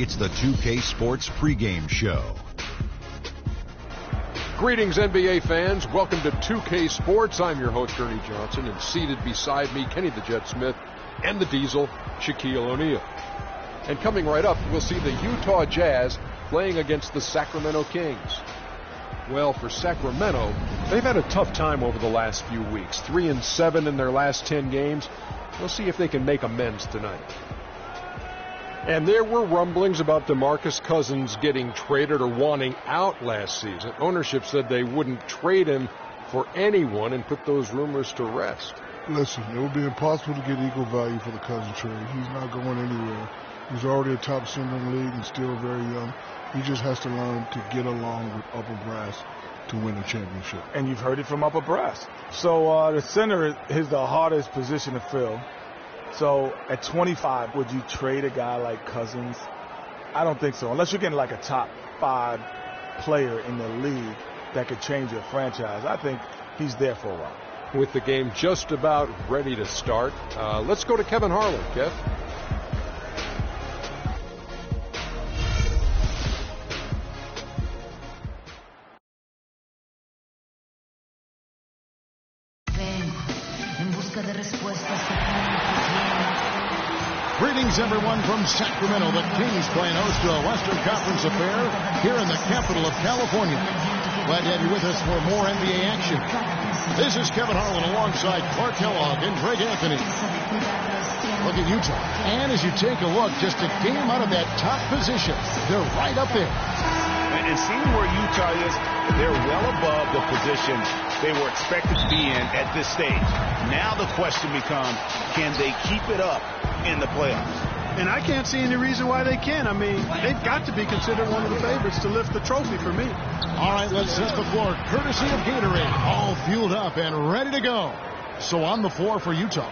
It's the 2K Sports pregame show. Greetings, NBA fans. Welcome to 2K Sports. I'm your host, Ernie Johnson, and seated beside me, Kenny the Jet Smith and the Diesel, Shaquille O'Neal. And coming right up, we'll see the Utah Jazz playing against the Sacramento Kings. Well, for Sacramento, they've had a tough time over the last few weeks. 3-7 in their last 10 games. We'll see if they can make amends tonight. And there were rumblings about DeMarcus Cousins getting traded or wanting out last season. Ownership said they wouldn't trade him for anyone and put those rumors to rest. Listen, it would be impossible to get equal value for the Cousins trade. He's not going anywhere. He's already a top center in the league and still very young. He just has to learn to get along with upper brass to win a championship. And you've heard it from upper brass. So the center is the hardest position to fill. So at 25, would you trade a guy like Cousins? I don't think so, unless you're getting like a top 5 player in the league that could change your franchise. I think he's there for a while. With the game just about ready to start, let's go to Kevin Harlan. Kev? Greetings, everyone, from Sacramento. The Kings playing host to a Western Conference affair here in the capital of California. Glad to have you with us for more NBA action. This is Kevin Harlan alongside Clark Kellogg and Greg Anthony. Look at Utah. And as you take a look, just a game out of that top position, they're right up there. And seeing where Utah is, they're well above the position they were expected to be in at this stage. Now the question becomes, can they keep it up in the playoffs? And I can't see any reason why they can. I mean, they've got to be considered one of the favorites to lift the trophy for me. All right, let's set the floor courtesy of Gatorade. All fueled up and ready to go. So on the floor for Utah.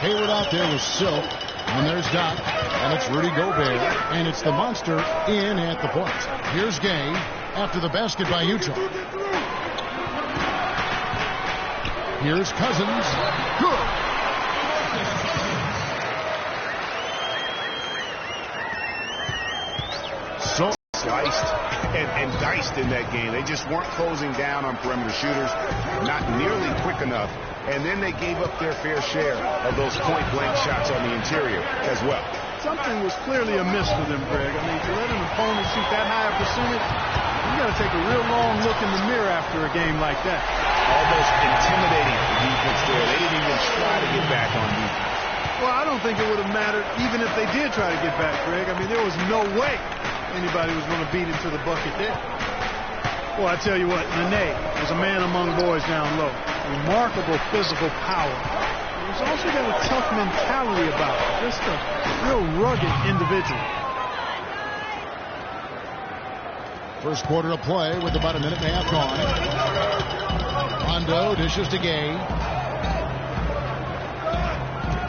Hayward out there with Silk. And there's Doc. And it's Rudy Gobert. And it's the monster in at the point. Here's Gay after the basket by Utah. Here's Cousins. Good. So sliced and diced in that game. They just weren't closing down on perimeter shooters, not nearly quick enough. And then they gave up their fair share of those point-blank shots on the interior as well. Something was clearly amiss with them, Greg. I mean, to let an opponent shoot that high a percentage, you got to take a real long look in the mirror after a game like that. Almost intimidating defense there. They didn't even try to get back on defense. Well, I don't think it would have mattered even if they did try to get back, Greg. I mean, there was no way anybody was going to beat him to the bucket there. Well, I tell you what, Nene is a man among boys down low. Remarkable physical power. He's also got a tough mentality about him. Just a real rugged individual. First quarter of play with about a minute and a half gone. Rondo dishes to Gay.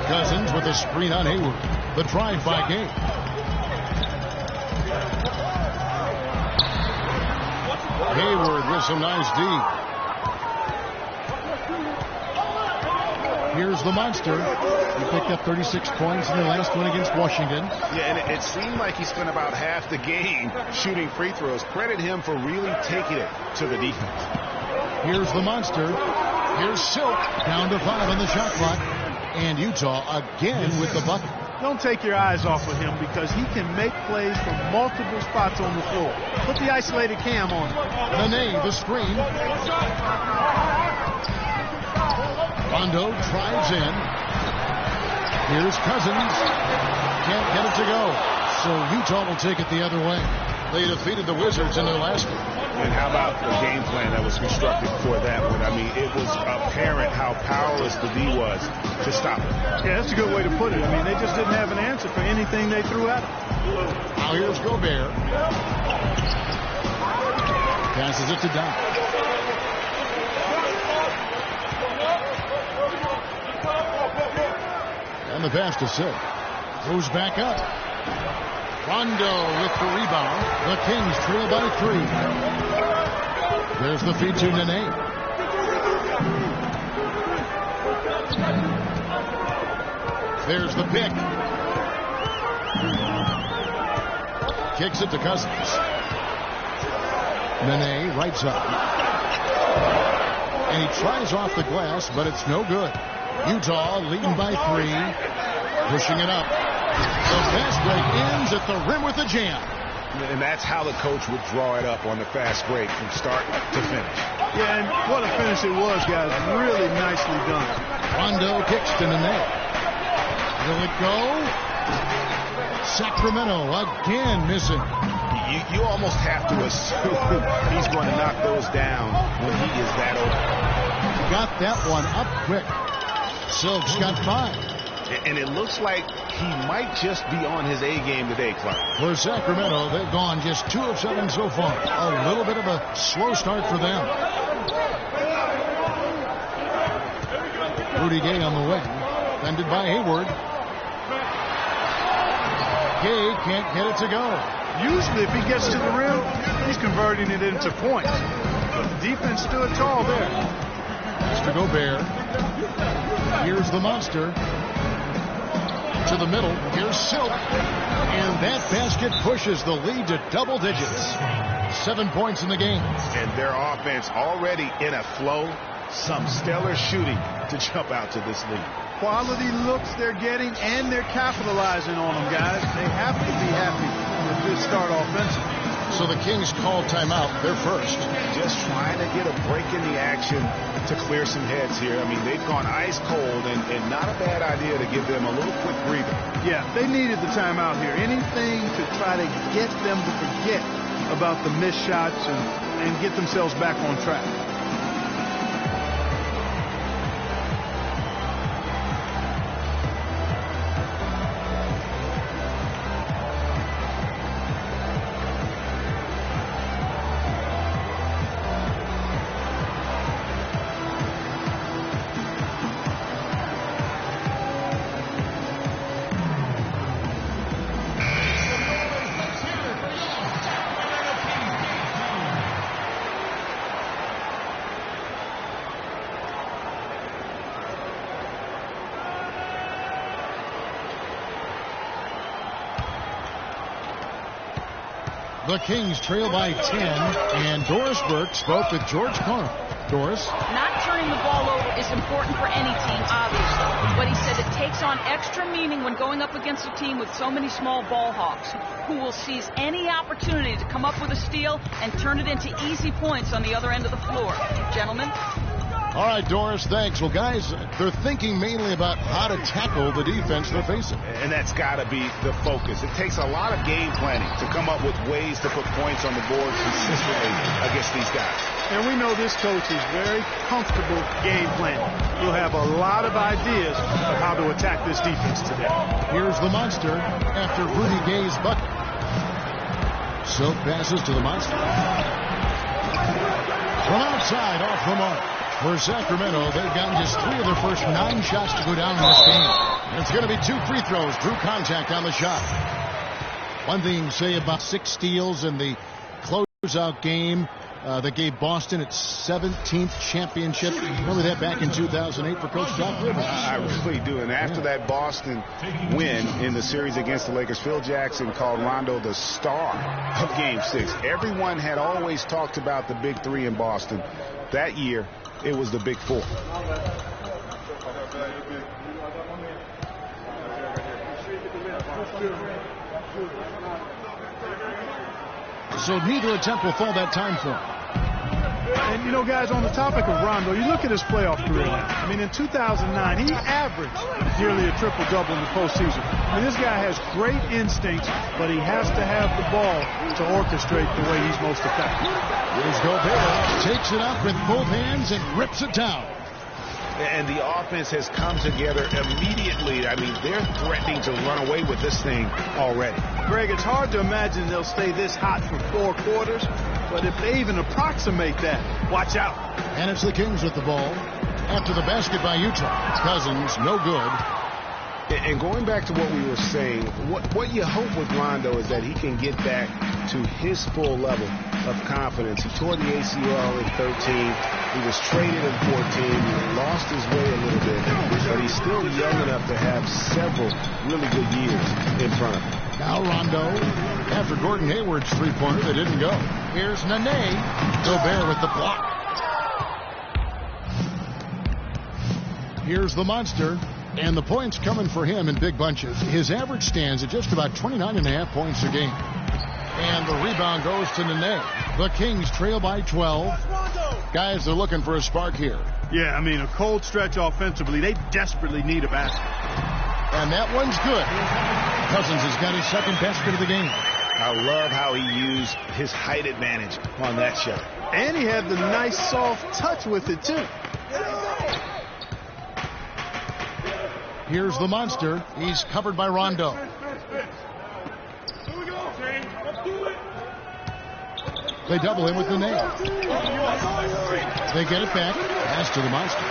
Cousins with a screen on Hayward. The drive by Gay. Hayward with some nice D. Here's the monster. He picked up 36 points in the last one against Washington. Yeah, and it seemed like he spent about half the game shooting free throws. Credit him for really taking it to the defense. Here's the monster. Here's Silk. Down to 5 on the shot clock. And Utah again with the bucket. Don't take your eyes off of him because he can make plays from multiple spots on the floor. Put the isolated cam on him. Nene, the screen. Rondo drives in. Here's Cousins. Can't get it to go. So Utah will take it the other way. They defeated the Wizards in their last one. And how about the game plan that was constructed for that one? I mean, it was apparent how powerless the D was to stop it. Yeah, that's a good way to put it. I mean, they just didn't have an answer for anything they threw at him. Now here's Gobert. Passes it to Doc. And the pass to Silk. Goes back up. Rondo with the rebound. The Kings trail by 3. There's the feed to Nene. There's the pick. kicks it to Cousins. Nene right side. And he tries off the glass, but it's no good. Utah leading by 3. Pushing it up. The fast break ends at the rim with a jam. And that's how the coach would draw it up on the fast break from start to finish. Yeah, and what a finish it was, guys. Really nicely done. Rondo kicks to Nene. Will it go? Sacramento again missing. You almost have to assume he's going to knock those down when he is that open. Got that one up quick. Silk's got 5. And it looks like he might just be on his A game today, Clark. For Sacramento, they've gone just 2 of 7 so far. A little bit of a slow start for them. Rudy Gay on the wing. Defended by Hayward. Gay can't get it to go. Usually if he gets to the rim, he's converting it into points. But the defense stood tall there. Mr. Gobert. Here's the monster. To the middle. Here's Silk. And that basket pushes the lead to double digits. 7 points in the game. And their offense already in a flow. Some stellar shooting to jump out to this lead. Quality looks they're getting, and they're capitalizing on them, guys. They have to be happy with this start offensively. So the Kings call timeout. They're first. Just trying to get a break in the action to clear some heads here. I mean, they've gone ice cold, and not a bad idea to give them a little quick breather. Yeah, they needed the timeout here. Anything to try to get them to forget about the missed shots and get themselves back on track. The Kings trail by 10, and Doris Burke spoke with George Carl. Doris? Not turning the ball over is important for any team, obviously. But he said it takes on extra meaning when going up against a team with so many small ball hawks, who will seize any opportunity to come up with a steal and turn it into easy points on the other end of the floor. Gentlemen? All right, Doris, thanks. Well, guys, they're thinking mainly about how to tackle the defense they're facing. And that's got to be the focus. It takes a lot of game planning to come up with ways to put points on the board consistently against these guys. And we know this coach is very comfortable game planning. He'll have a lot of ideas of how to attack this defense today. Here's the monster after Rudy Gay's bucket. Silk passes to the monster. From outside, off the mark. For Sacramento, they've gotten just 3 of their first 9 shots to go down in this game. And it's going to be 2 free throws. Drew contact on the shot. One thing to say about 6 steals in the closeout game that gave Boston its 17th championship. Remember that back in 2008 for Coach Doc Rivers. I really do. And after that Boston win in the series against the Lakers, Phil Jackson called Rondo the star of Game 6. Everyone had always talked about the big 3 in Boston. That year, it was the big 4. So neither attempt will fall that time for him. And, you know, guys, on the topic of Rondo, you look at his playoff career now. I mean, in 2009, he averaged nearly a triple-double in the postseason. I mean, this guy has great instincts, but he has to have the ball to orchestrate the way he's most effective. Here's Gobert. Takes it up with both hands and rips it down. And the offense has come together immediately. I mean, they're threatening to run away with this thing already. Greg, it's hard to imagine they'll stay this hot for 4 quarters, but if they even approximate that, watch out. And it's the Kings with the ball. After the basket by Utah. Cousins, no good. And going back to what we were saying, what you hope with Rondo is that he can get back to his full level of confidence. He tore the ACL in 13. He was traded in 14. He lost his way a little bit, but he's still young enough to have several really good years in front of him. Now Rondo. After Gordon Hayward's three-pointer, they didn't go. Here's Nene. Gobert with the block. Here's the monster. And the points coming for him in big bunches. His average stands at just about 29.5 points a game. And the rebound goes to Nene. The Kings trail by 12. Guys, they're looking for a spark here. Yeah, I mean, a cold stretch offensively. They desperately need a basket. And that one's good. Cousins has got his second basket of the game. I love how he used his height advantage on that shot. And he had the nice soft touch with it, too. Here's the monster. He's covered by Rondo. They double him with the nail. They get it back. Pass to the monster.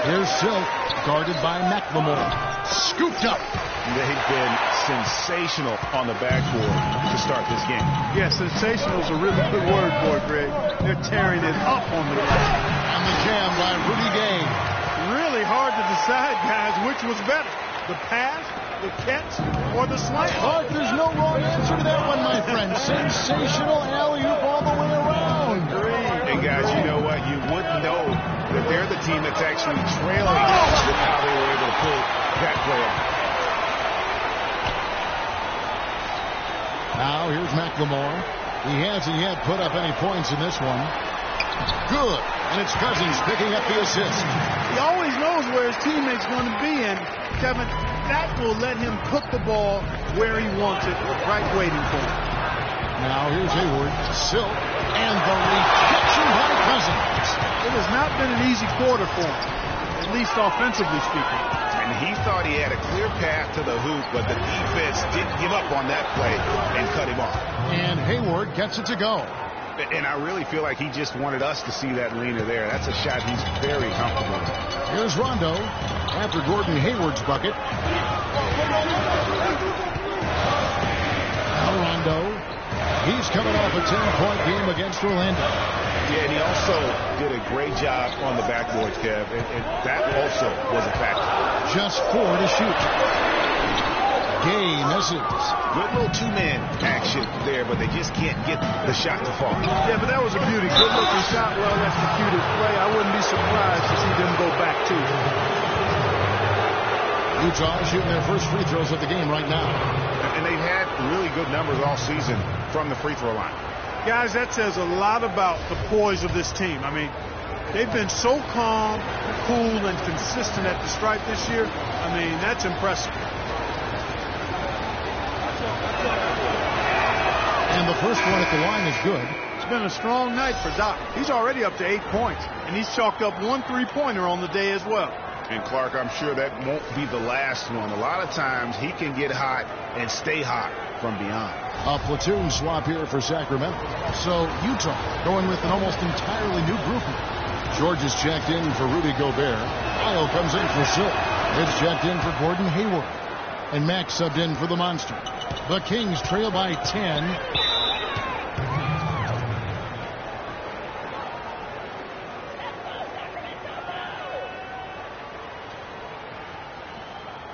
Here's Silk, guarded by McLemore. Scooped up. They've been sensational on the backboard to start this game. Yeah, sensational is a really good word for it, Greg. They're tearing it up on the glass. And the jam by Rudy Gay. Really hard to decide, guys, which was better. The pass, the catch, or the slam. Clark, there's no wrong answer to that one, my friend. Sensational alley-oop all the way around. And guys, you know what? You wouldn't know that they're the team that's actually trailing with how they were able to pull that play off. Now here's McLemore. He hasn't yet put up any points in this one. Good. And it's Cousins picking up the assist. He always knows where his teammate's going to be, and Kevin, that will let him put the ball where he wants it, right waiting for him. Now here's Hayward, Silk, and the rejection by Cousins. It has not been an easy quarter for him, at least offensively speaking. And he thought he had a clear path to the hoop, but the defense didn't give up on that play and cut him off. And Hayward gets it to go. And I really feel like he just wanted us to see that leaner there. That's a shot he's very comfortable with. Here's Rondo after Gordon Hayward's bucket. Now Rondo. He's coming off a 10-point game against Orlando. Yeah, and he also did a great job on the backboards, Kev. And that also was a factor. Just 4 to shoot. Gay misses. Good little two-man action there, but they just can't get the shot to fall. Yeah, but that was a beauty. Good-looking shot, well executed play. I wouldn't be surprised to see them go back, too. Utah shooting their first free throws of the game right now. And they've had really good numbers all season from the free throw line. Guys, that says a lot about the poise of this team. I mean, they've been so calm, cool, and consistent at the stripe this year. I mean, that's impressive. And the first one at the line is good. It's been a strong night for Doc. He's already up to 8 points, and he's chalked up 1 3-pointer on the day as well. And Clark, I'm sure that won't be the last one. A lot of times he can get hot and stay hot from beyond. A platoon swap here for Sacramento. So Utah going with an almost entirely new grouping. George is checked in for Rudy Gobert. Kyle comes in for Silk. It's checked in for Gordon Hayward. And Max subbed in for the monster. The Kings trail by 10.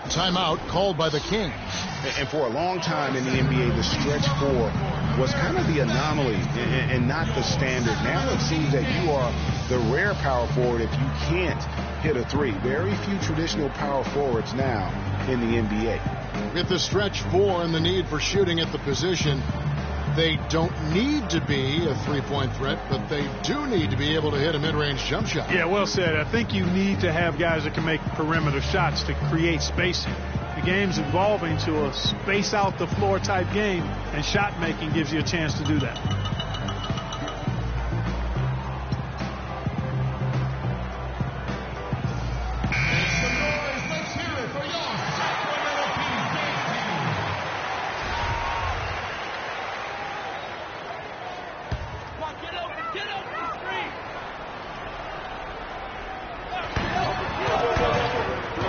Timeout called by the Kings. And for a long time in the NBA, the stretch 4 was kind of the anomaly and not the standard. Now it seems that you are the rare power forward if you can't hit a 3. Very few traditional power forwards now in the NBA. With the stretch 4 and the need for shooting at the position, they don't need to be a three-point threat, but they do need to be able to hit a mid-range jump shot. Yeah, well said. I think you need to have guys that can make perimeter shots to create spacing. The game's evolving to a space out the floor type game, and shot making gives you a chance to do that.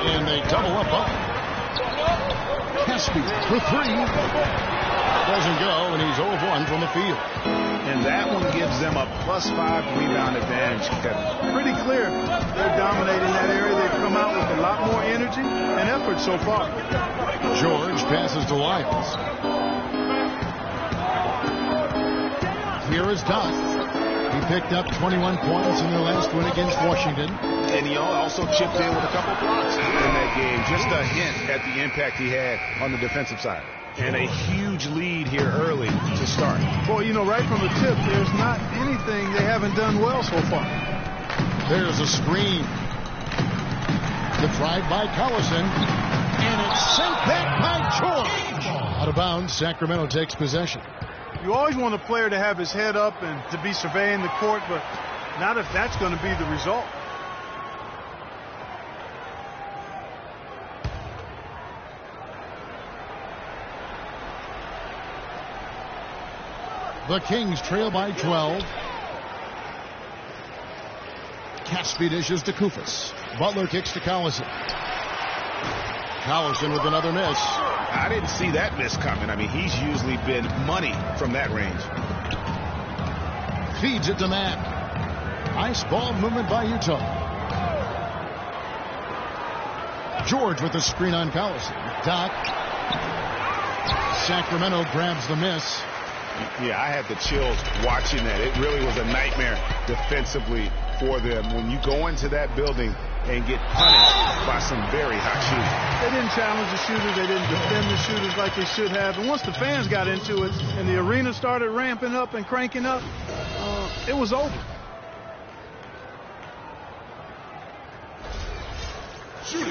And they double up. For 3. doesn't go, and he's 0 of 1 from the field. And that one gives them a +5 rebound advantage, Kevin. Pretty clear. They're dominating that area. They've come out with a lot more energy and effort so far. George passes to Lyles. Here is Duff. He picked up 21 points in their last win against Washington. And he also chipped in with a couple blocks in that game. Just a hint at the impact he had on the defensive side. And a huge lead here early to start. Boy, you know, right from the tip, there's not anything they haven't done well so far. There's a screen. The drive by Collison. And it's sent back by George. Out of bounds, Sacramento takes possession. You always want a player to have his head up and to be surveying the court, but not if that's going to be the result. The Kings trail by 12. Caspi dishes to Kufis. Butler kicks to Collison. Collison with another miss. I didn't see that miss coming. I mean, he's usually been money from that range. Feeds it to Mack. Nice ball movement by Utah. George with the screen on Collison. Doc. Sacramento grabs the miss. Yeah, I had the chills watching that. It really was a nightmare defensively for them when you go into that building and get punished by some very hot shooters. They didn't challenge the shooters. They didn't defend the shooters like they should have. And once the fans got into it and the arena started ramping up and cranking up, it was over.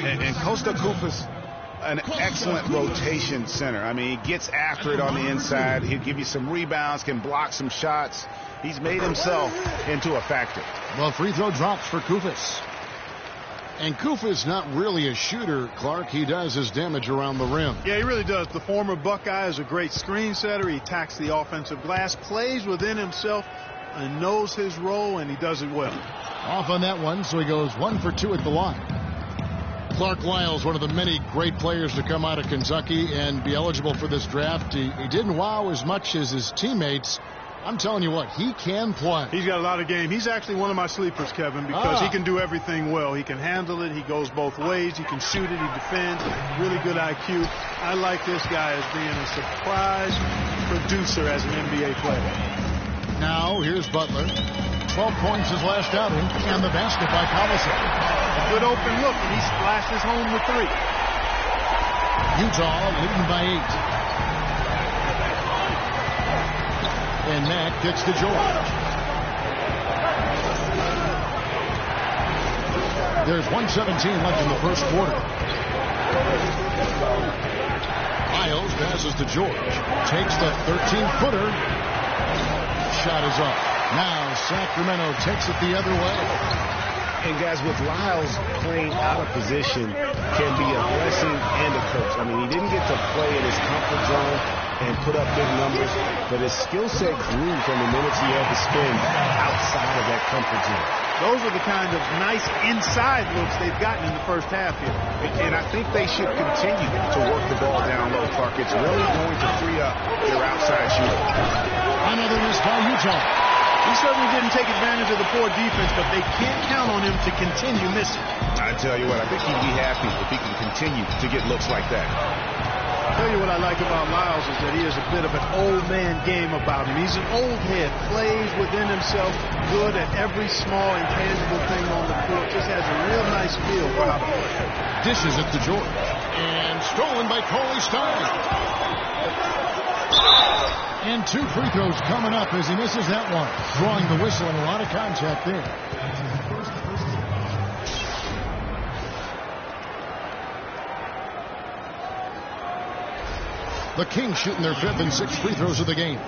And Costa Kufis, an excellent rotation center. I mean, he gets after it on the inside. He'll give you some rebounds, can block some shots. He's made himself into a factor. Well, free throw drops for Kufis. And Kufis not really a shooter, Clark. He does his damage around the rim. Yeah, he really does. The former Buckeye is a great screen setter. He attacks the offensive glass, plays within himself, and knows his role, and he does it well. Off on that one, so he goes 1 for 2 at the line. Clark Lyles, one of the many great players to come out of Kentucky and be eligible for this draft. He didn't wow as much as his teammates. I'm telling you what, he can play. He's got a lot of game. He's actually one of my sleepers, Kevin, because he can do everything well. He can handle it. He goes both ways. He can shoot it. He defends. Really good IQ. I like this guy as being a surprise producer as an NBA player. Now, here's Butler. 12 points his last outing, and the basket by Collison. A good open look, and he splashes home with 3. Utah leading by 8. And Mack gets to George. There's 1:17 left in the first quarter. Lyles passes to George. Takes the 13-footer. Shot is up. Now Sacramento takes it the other way. And guys, with Lyles playing out of position can be a blessing and a curse. I mean, he didn't get to play in his comfort zone and put up big numbers, but his skill set grew from the minutes he had to spend outside of that comfort zone. Those are the kind of nice inside looks they've gotten in the first half here. And I think they should continue to work the ball down low, Clark. It's really going to free up their outside shooter. Another miss by Utah. He certainly didn't take advantage of the poor defense, but they can't count on him to continue missing. I tell you what, I think he'd be happy if he can continue to get looks like that. I'll tell you what I like about Lyles is that he has a bit of an old man game about him. He's an old head, plays within himself, good at every small intangible thing on the court, just has a real nice feel for how to play. Dishes it to George. And stolen by Coley Stein. And 2 free throws coming up as he misses that one. Drawing the whistle and a lot of contact there. The Kings shooting their 5th and 6th free throws of the game.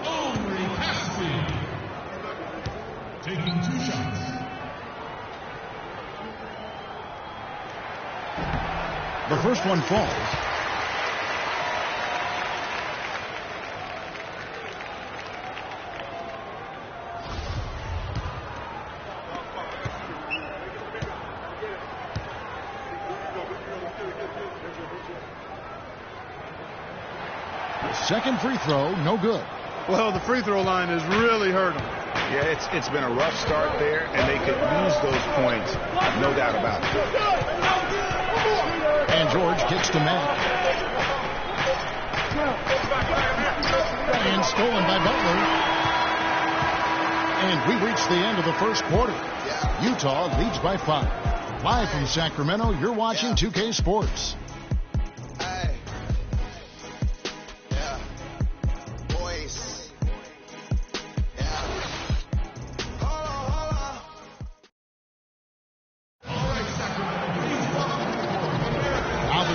Taking 2 shots. The first one falls. Second free throw, no good. Well, the free throw line has really hurt him. Yeah, it's been a rough start there, and they could use those points, no doubt about it. And George kicks to Matt. And stolen by Butler. And we reach the end of the first quarter. Utah leads by 5. Live from Sacramento, you're watching 2K Sports.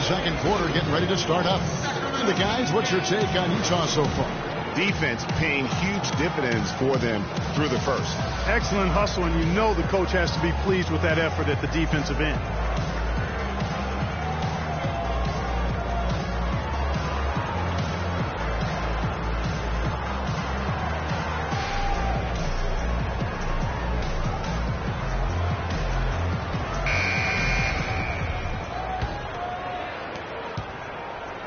Second quarter getting ready to start up. And the guys, what's your take on Utah so far? Defense paying huge dividends for them through the first. Excellent hustle, and you know the coach has to be pleased with that effort at the defensive end.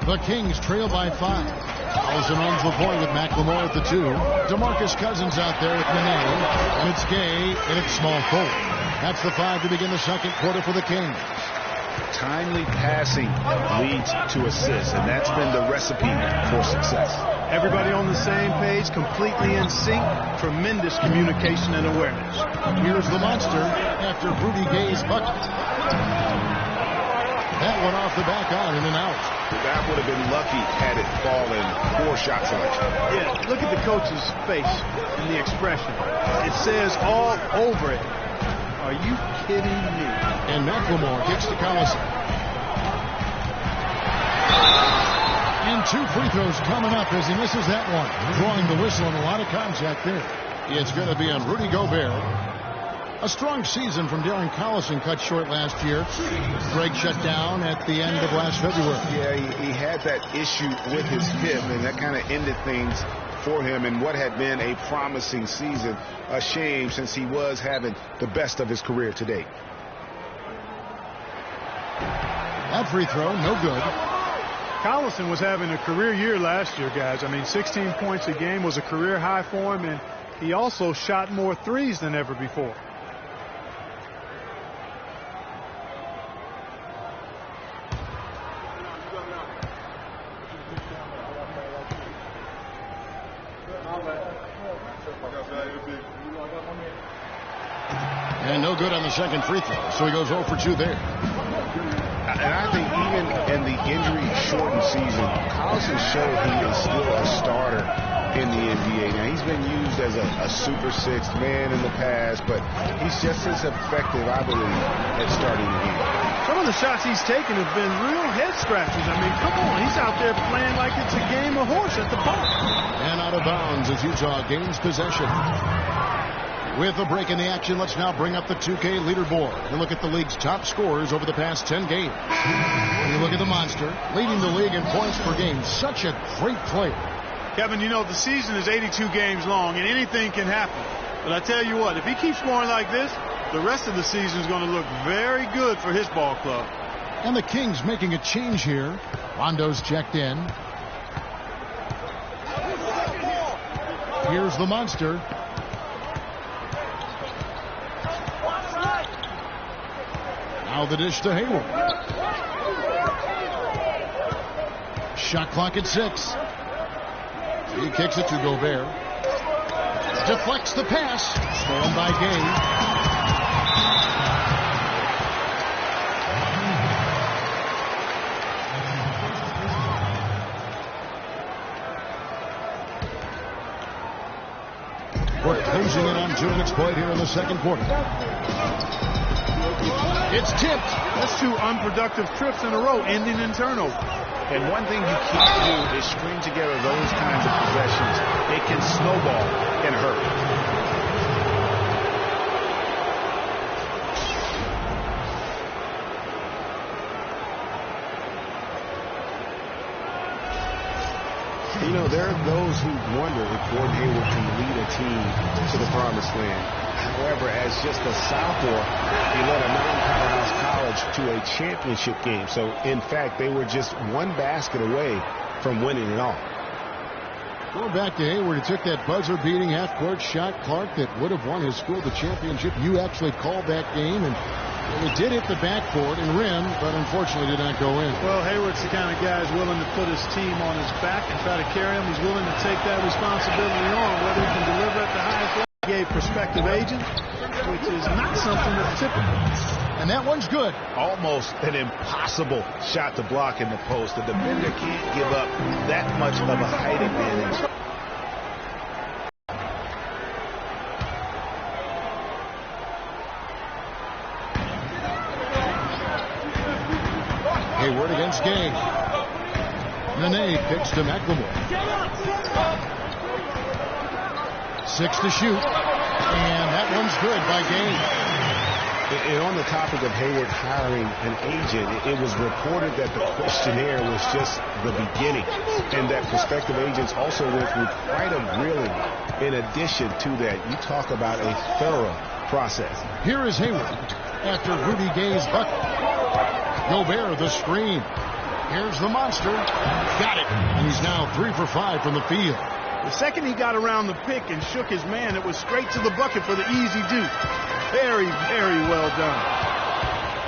The Kings trail by 5. Allison owns the point with McLemore at the 2. DeMarcus Cousins out there with Nene. And it's Gay, and it's small forward. That's the 5 to begin the second quarter for the Kings. Timely passing leads to assists, and that's been the recipe for success. Everybody on the same page, completely in sync. Tremendous communication and awareness. Here's the monster after Rudy Gay's bucket. That one off the back iron and out. That would have been lucky had it fallen. Poor shot selection. Yeah, look at the coach's face and the expression. It says all over it. Are you kidding me? And McLemore kicks to Collison. And 2 free throws coming up as he misses that one. Drawing the whistle and a lot of contact there. It's going to be on Rudy Gobert. A strong season from Darren Collison cut short last year. Greg shut down at the end of last February. Yeah, he had that issue with his hip, and that kind of ended things for him in what had been a promising season. A shame, since he was having the best of his career to date. That free throw, no good. Collison was having a career year last year, guys. I mean, 16 points a game was a career high for him, and he also shot more threes than ever before. And no good on the second free throw, so he goes 0 for 2 there. And I think even in the injury-shortened season, Collison showed he is still a starter in the NBA. Now, he's been used as a super sixth man in the past, but he's just as effective, I believe, at starting the game. Some of the shots he's taken have been real head-scratchers. I mean, come on, he's out there playing like it's a game of horse at the park. And out of bounds as Utah gains possession. With a break in the action, let's now bring up the 2K leaderboard and look at the league's top scorers over the past 10 games. When you look at the monster, leading the league in points per game, such a great player. Kevin, you know, the season is 82 games long, and anything can happen. But I tell you what, if he keeps scoring like this, the rest of the season is going to look very good for his ball club. And the Kings making a change here. Rondo's checked in. Here's the monster. Now the dish to Hayward. Shot clock at 6. He kicks it to Gobert. Deflects the pass. Stolen by Gay. We're closing in on 2 minutes played here in the second quarter. It's tipped. That's 2 unproductive trips in a row, ending in turnover. And one thing you can't do is string together those kinds of possessions. It can snowball and hurt. You know, there are those who wonder if Gordon Hayward can lead a team to the promised land. However, as just a sophomore, he led a non-powerhouse college to a championship game. So, in fact, they were just 1 basket away from winning it all. Going back to Hayward, he took that buzzer-beating half-court shot, Clark, that would have won his school the championship. You actually called that game, and it did hit the backboard and rim, but unfortunately did not go in. Well, Hayward's the kind of guy who's willing to put his team on his back and try to carry him. He's willing to take that responsibility on, whether he can deliver at the highest level. He gave prospective agents, which is not something that's typical. And that one's good. Almost an impossible shot to block in the post. The defender can't give up that much of a height advantage. Hayward against Gay. Nene picks to McLemore. 6 to shoot. And that one's good by Gay. And on the topic of Hayward hiring an agent, it was reported that the questionnaire was just the beginning, and that prospective agents also went through quite a grilling in addition to that. You talk about a thorough process. Here is Hayward after Rudy Gay's bucket. Gobert the screen. Here's the monster. Got it. And he's now 3 for 5 from the field. The second he got around the pick and shook his man, it was straight to the bucket for the easy deuce. Very, very well done.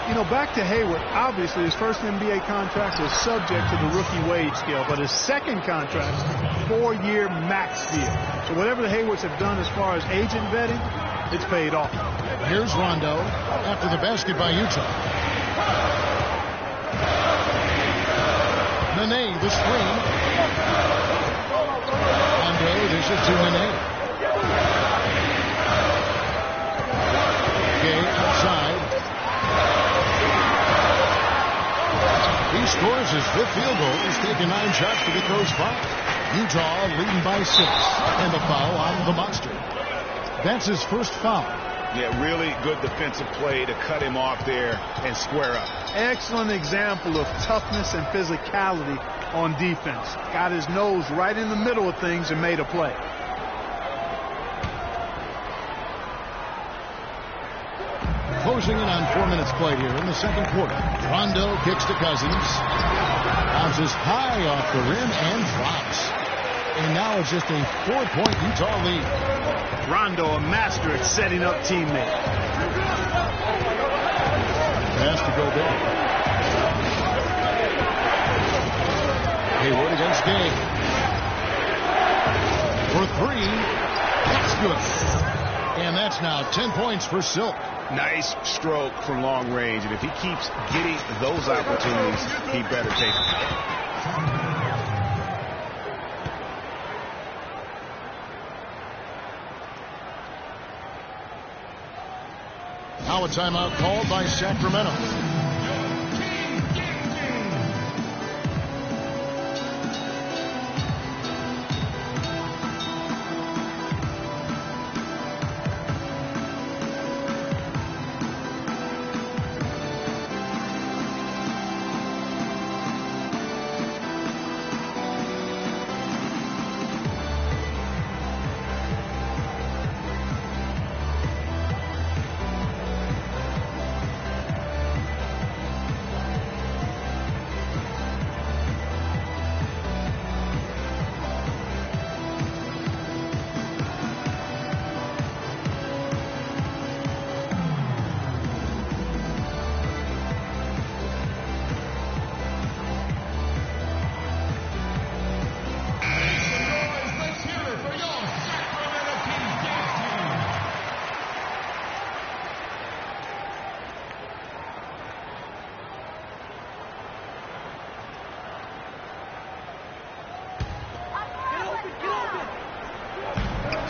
You know, back to Hayward, obviously his first NBA contract was subject to the rookie wage scale, but his second contract, 4-year max deal. So whatever the Haywards have done as far as agent vetting, it's paid off. Here's Rondo after the basket by Utah. Nene, the screen. Rondo dishes to Nene. Gay outside. He scores his 5th field goal. He's taken 9 shots to get those 5. Utah leading by 6. And the foul on the monster. That's his first foul. Yeah, really good defensive play to cut him off there and square up. Excellent example of toughness and physicality on defense. Got his nose right in the middle of things and made a play. Closing in on 4 minutes played here in the second quarter. Rondo kicks to Cousins. Bounces high off the rim and drops. And now it's just a 4-point Utah lead. Rondo, a master at setting up teammates. Pass to Gobert. Hayward against Gay. For 3. That's good. And that's now 10 points for Silk. Nice stroke from long range, and if he keeps getting those opportunities, he better take them. Now a timeout called by Sacramento.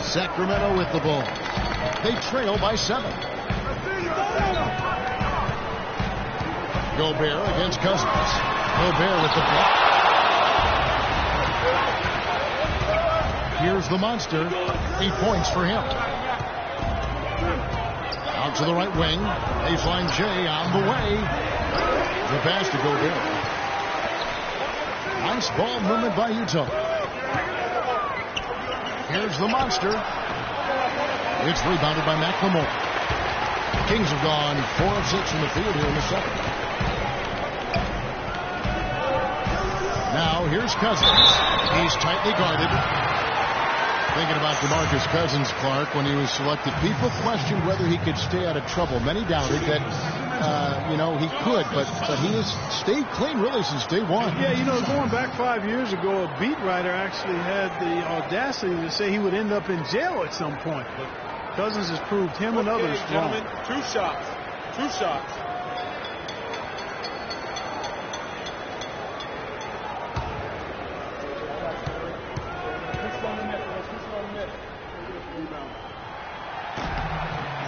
Sacramento with the ball. They trail by 7. Gobert against Cousins. Gobert with the block. Here's the monster. 8 points for him. Out to the right wing. Baseline J on the way. The pass to Gobert. Nice ball movement by Utah. Here's the monster. It's rebounded by McLemore. Kings have gone 4 of 6 from the field here in the second. Now here's Cousins. He's tightly guarded. Thinking about DeMarcus Cousins, Clark, when he was selected, people questioned whether he could stay out of trouble. Many doubted that, he could, but he has stayed clean really since day one. Yeah, going back 5 years ago, a beat writer actually had the audacity to say he would end up in jail at some point. But Cousins has proved him and others wrong. Gentlemen, two shots.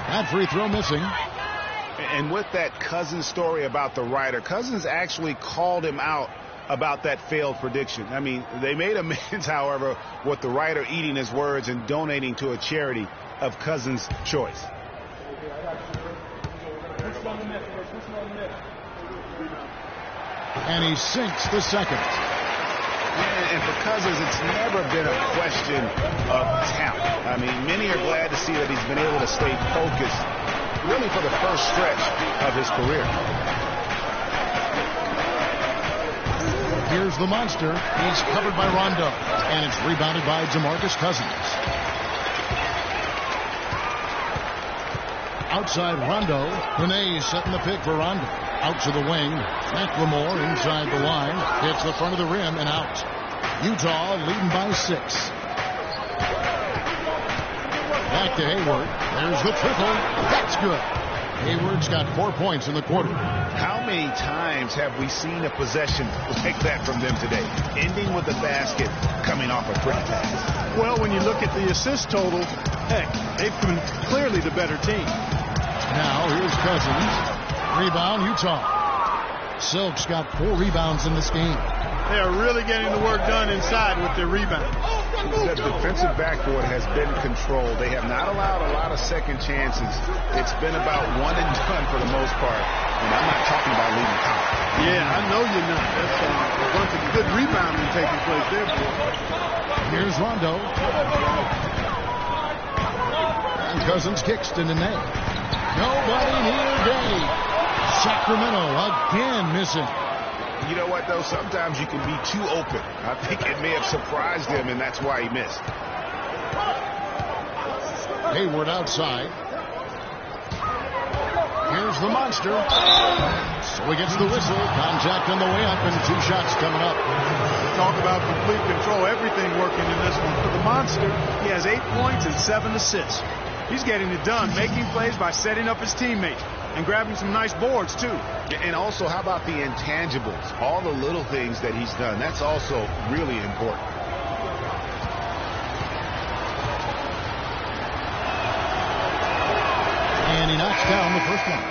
That free throw missing. And with that Cousins story about the writer, Cousins actually called him out about that failed prediction. I mean, they made amends, however, with the writer eating his words and donating to a charity of Cousins' choice. And he sinks the second. And for Cousins, it's never been a question of talent. I mean, many are glad to see that he's been able to stay focused really for the first stretch of his career. Here's the monster. He's covered by Rondo. And it's rebounded by DeMarcus Cousins. Outside Rondo. Nene setting the pick for Rondo. Out to the wing. McLemore inside the line. Hits the front of the rim and out. Utah leading by 6. Back to Hayward. There's the triple. That's good. Hayward's got 4 points in the quarter. How many times have we seen a possession like that from them today? Ending with the basket, coming off a quick pass. Well, when you look at the assist total, heck, they've been clearly the better team. Now here's Cousins. Rebound, Utah. Silk's got 4 rebounds in this game. They are really getting the work done inside with their rebound. The defensive backboard has been controlled. They have not allowed a lot of second chances. It's been about one and done for the most part. And I'm not talking about leaving count. Yeah, I know you're not. That's a bunch of good rebounding taking place there, boy. Here's Rondo. And Cousins kicks to Nene. Nobody near day. Sacramento again missing. You know what, though? Sometimes you can be too open. I think it may have surprised him, and that's why he missed. Hayward outside. Here's the monster. So he gets the whistle. Contact on the way up, and 2 shots coming up. Talk about complete control. Everything working in this one. For the monster, he has 8 points and 7 assists. He's getting it done, making plays by setting up his teammates and grabbing some nice boards, too. And also, how about the intangibles? All the little things that he's done. That's also really important. And he knocks down the first one.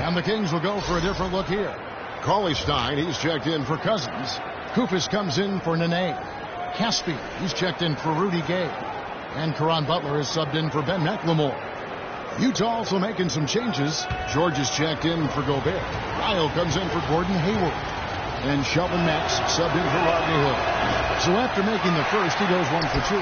And the Kings will go for a different look here. Cauley Stein, he's checked in for Cousins. Koufos comes in for Nene. Caspi, he's checked in for Rudy Gay. And Caron Butler is subbed in for Ben McLemore. Utah also making some changes. George is checked in for Gobert. Ryle comes in for Gordon Hayward. And Shelvin Max subbed in for Rodney Hood. So after making the first, he goes 1 for 2.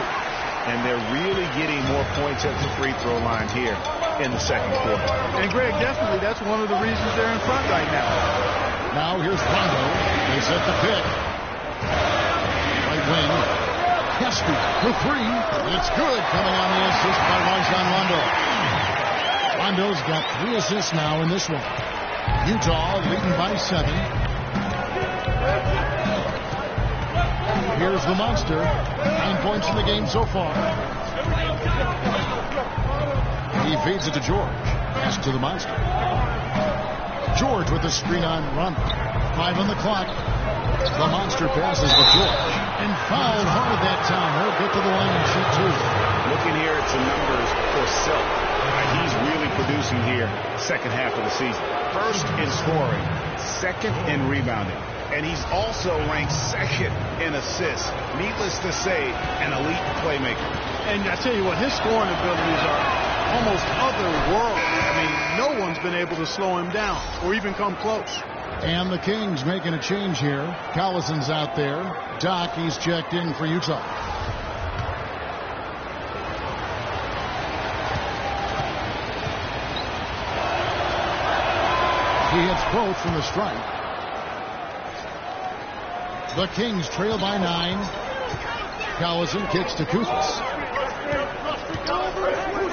And they're really getting more points at the free throw line here in the second quarter. And Greg, definitely that's one of the reasons they're in front right now. Now here's Rondo. They set the pick. Right wing. Caspi for 3. It's good, coming on the assist by Rajon Rondo. Rondo's got 3 assists now in this one. Utah leading by 7. Here's the monster. 9 points in the game so far. He feeds it to George. Pass to the monster. George with the screen on Rondo. 5 on the clock. The monster passes to George. And fouled hard that time. He'll get to the line and shoot 2. Looking here at some numbers for Silk. He's really producing here second half of the season. First in scoring, second in rebounding. And he's also ranked second in assists. Needless to say, an elite playmaker. And I tell you what, his scoring abilities are almost otherworldly. I mean, no one's been able to slow him down or even come close. And the Kings making a change here. Collison's out there. Doc, he's checked in for Utah. He hits both from the strike. The Kings trail by 9. Collison kicks to Koufos.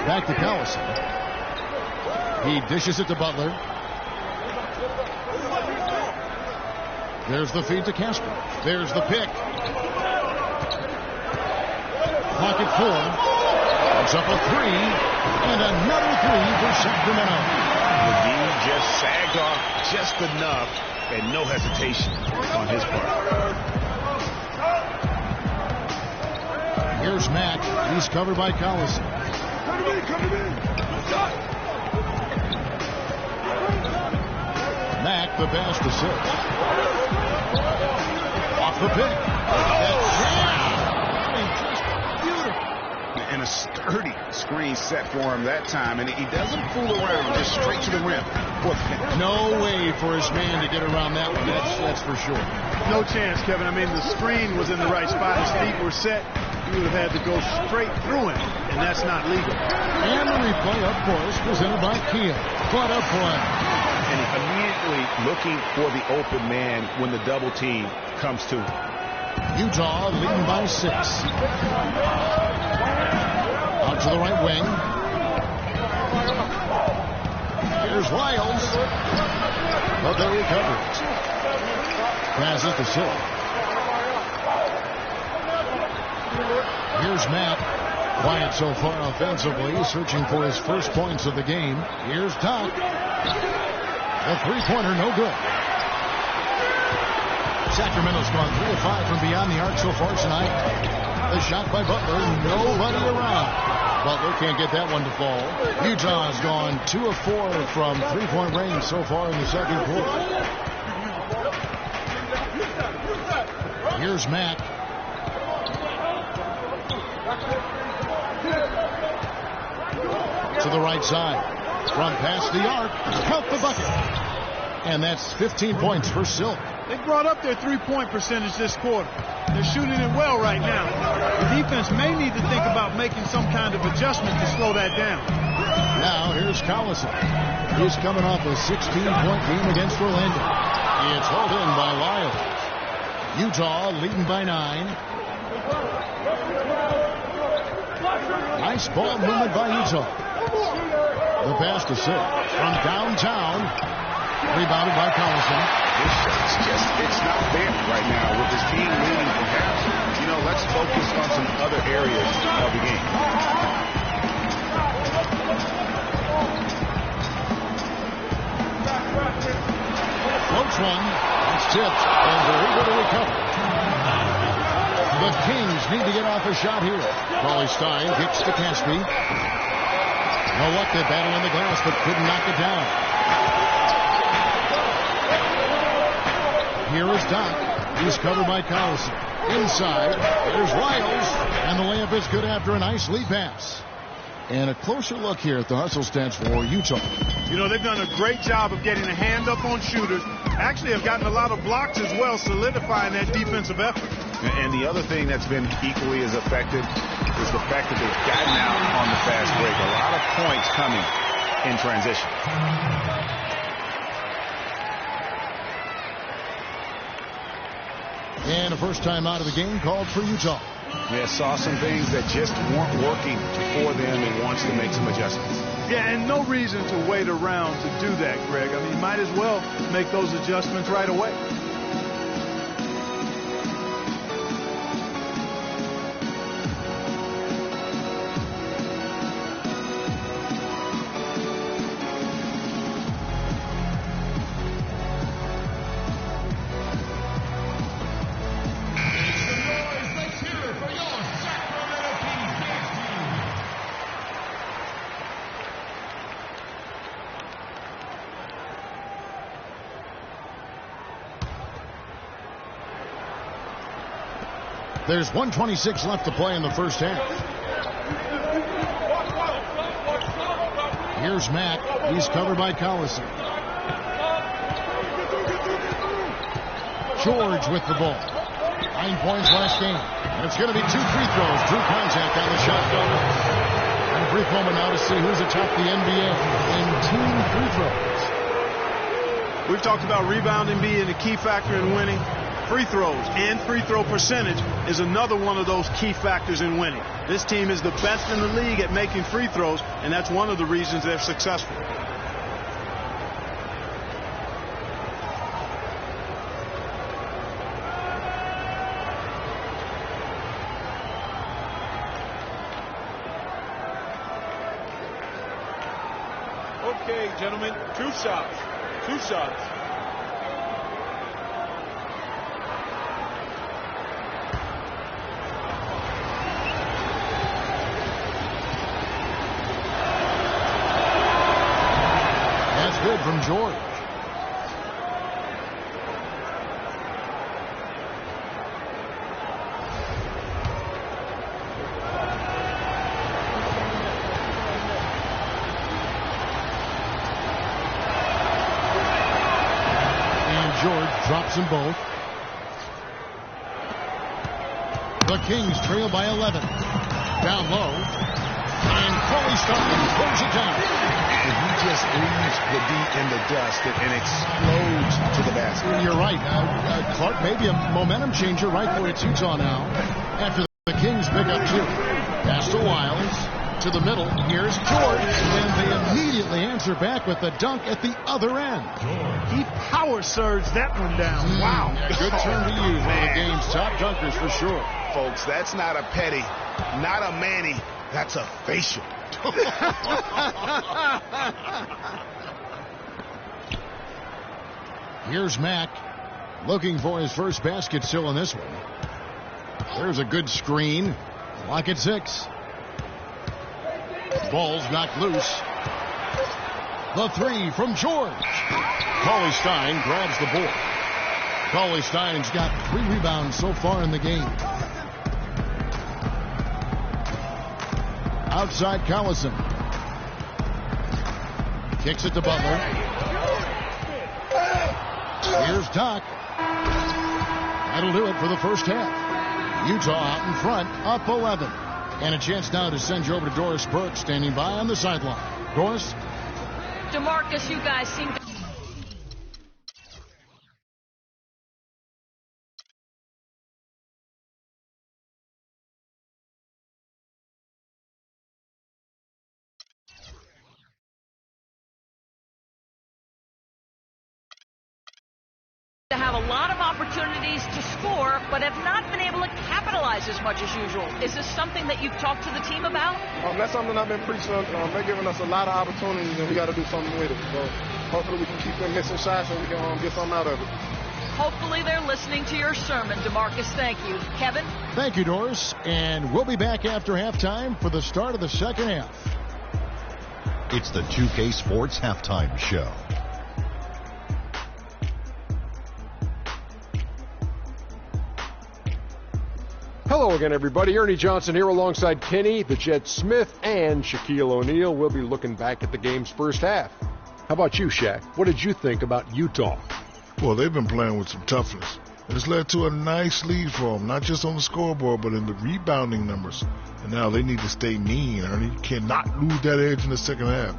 Back to Collison. He dishes it to Butler. There's the feed to Casper. There's the pick. Clock at 4. It's up a 3. And another 3 for Sacramento. McGee just sagged off just enough and no hesitation on his part. Here's Mack. He's covered by Collison. Mack, the pass to 6. Off the pick. And a sturdy screen set for him that time, and he doesn't fool around, just straight to the rim. No way for his man to get around that one, that's for sure. No chance, Kevin. I mean, the screen was in the right spot. His feet were set. He would have had to go straight through him, and that's not legal. And the replay, of course, presented by Kia. What a play. And immediately looking for the open man when the double team comes to him. Utah leading by 6. Out to the right wing. Here's Lyles. But they recover it. Passes to Silk. Here's Matt. Quiet so far offensively, searching for his first points of the game. Here's Doc. The three-pointer, no good. Sacramento's gone 3 of 5 from beyond the arc so far tonight. The shot by Butler, nobody around. Butler can't get that one to fall. Utah's gone 2 of 4 from three-point range so far in the second quarter. Here's Mack. To the right side. From past the arc. Count the bucket. And that's 15 points for Silk. They brought up their three-point percentage this quarter. They're shooting it well right now. The defense may need to think about making some kind of adjustment to slow that down. Now here's Collison. He's coming off a 16-point game against Orlando. It's hauled in by Lyles. Utah leading by 9. Nice ball movement by Utah. The pass to Silk from downtown. Rebounded by Collison. This shot's it's not there right now with his team leading from half. You know, let's focus on some other areas of the game. Floats one. It's tipped. And they're able to recover. The Kings need to get off a shot here. Paulie Stein kicks to Caspi. No luck, they battle on the glass, but couldn't knock it down. Here is Doc. He's covered by Collison. Inside, there's Lyles. And the layup is good after a nice lead pass. And a closer look here at the hustle stats for Utah. You know, they've done a great job of getting a hand up on shooters. Actually have gotten a lot of blocks as well, solidifying that defensive effort. And the other thing that's been equally as effective is the fact that they've gotten out on the fast break. A lot of points coming in transition. And a first time out of the game called for Utah. Yeah, saw some things that just weren't working for them and wants to make some adjustments. Yeah, and no reason to wait around to do that, Greg. I mean, you might as well make those adjustments right away. There's 1:26 left to play in the first half. Here's Mack. He's covered by Collison. George with the ball. 9 points last game. And it's going to be 2 free throws. Drew contact on the shot clock. And a brief moment now to see who's atop the NBA in team free throws. We've talked about rebounding being a key factor in winning. Free throws and free throw percentage is another one of those key factors in winning. This team is the best in the league at making free throws, and that's one of the reasons they're successful. Okay, gentlemen, two shots. Two shots. That's good from George. Drops them both. The Kings trail by 11. Down low. And Chloe Stein throws it down. He just leaves the beat in the dust and explodes to the basket. You're right. Clark, maybe a momentum changer right where it's Utah now. After the Kings pick up 2. Pass to Wiles. To the middle. Here's George. And they immediately answer back with the dunk at the other end. He power surged that one down. Wow. Yeah, good turn to use. One of the game's top dunkers for sure. Folks, that's not a petty, not a Manny. That's a facial. Here's Mack looking for his first basket still in this one. There's a good screen. Lock at 6. Ball's knocked loose. The 3 from George. Cauley Stein grabs the board. Cauley Stein's got 3 rebounds so far in the game. Outside Collison. Kicks it to Butler. Here's Doc. That'll do it for the first half. Utah out in front, up 11. And a chance now to send you over to Doris Burke, standing by on the sideline. Doris? DeMarcus, you guys seem to... have a lot of opportunities to score, but have not been able to capitalize as much as usual. Is this something that you've talked to the team about? That's something I've been preaching. They're giving us a lot of opportunities, and we got to do something with it. So hopefully we can keep them missing shots and we can get something out of it. Hopefully they're listening to your sermon, DeMarcus. Thank you. Kevin? Thank you, Doris. And we'll be back after halftime for the start of the second half. It's the 2K Sports Halftime Show. Hello again, everybody. Ernie Johnson here alongside Kenny, the Jet Smith, and Shaquille O'Neal. We'll be looking back at the game's first half. How about you, Shaq? What did you think about Utah? Well, they've been playing with some toughness. It's led to a nice lead for them, not just on the scoreboard, but in the rebounding numbers. And now they need to stay mean, Ernie. You cannot lose that edge in the second half.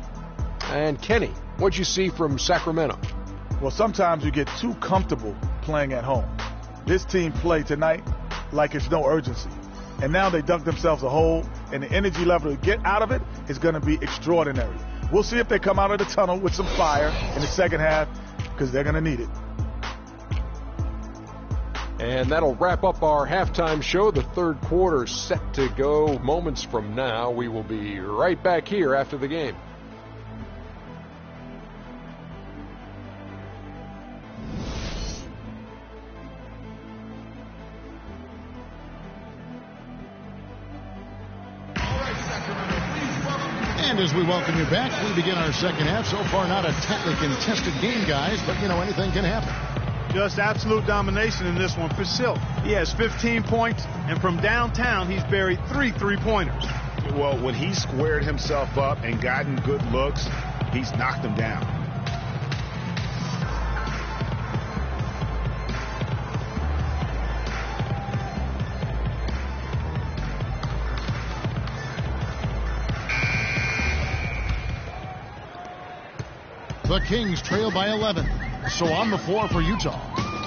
And Kenny, what'd you see from Sacramento? Well, sometimes you get too comfortable playing at home. This team played tonight like it's no urgency. And now they dug themselves a hole, and the energy level to get out of it is going to be extraordinary. We'll see if they come out of the tunnel with some fire in the second half, because they're going to need it. And that'll wrap up our halftime show. The third quarter set to go moments from now. We will be right back here after the game. And as we welcome you back, we begin our second half. So far, not a tightly contested game, guys, but, anything can happen. Just absolute domination in this one for Silk. He has 15 points, and from downtown, he's buried 3 3-pointers. Well, when he squared himself up and gotten good looks, he's knocked them down. The Kings trail by 11. So on the floor for Utah.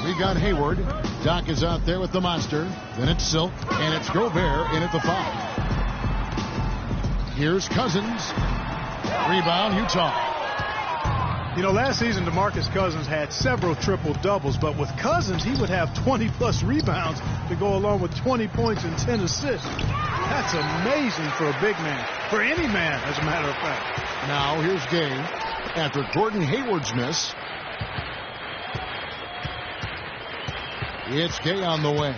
We got Hayward. Doc is out there with the monster. Then it's Silk, and it's Gobert in at the 5. Here's Cousins. Rebound, Utah. You know, last season, DeMarcus Cousins had several triple-doubles, but with Cousins, he would have 20-plus rebounds to go along with 20 points and 10 assists. That's amazing for a big man, for any man, as a matter of fact. Now, here's Gay after Gordon Hayward's miss. It's Gay on the way.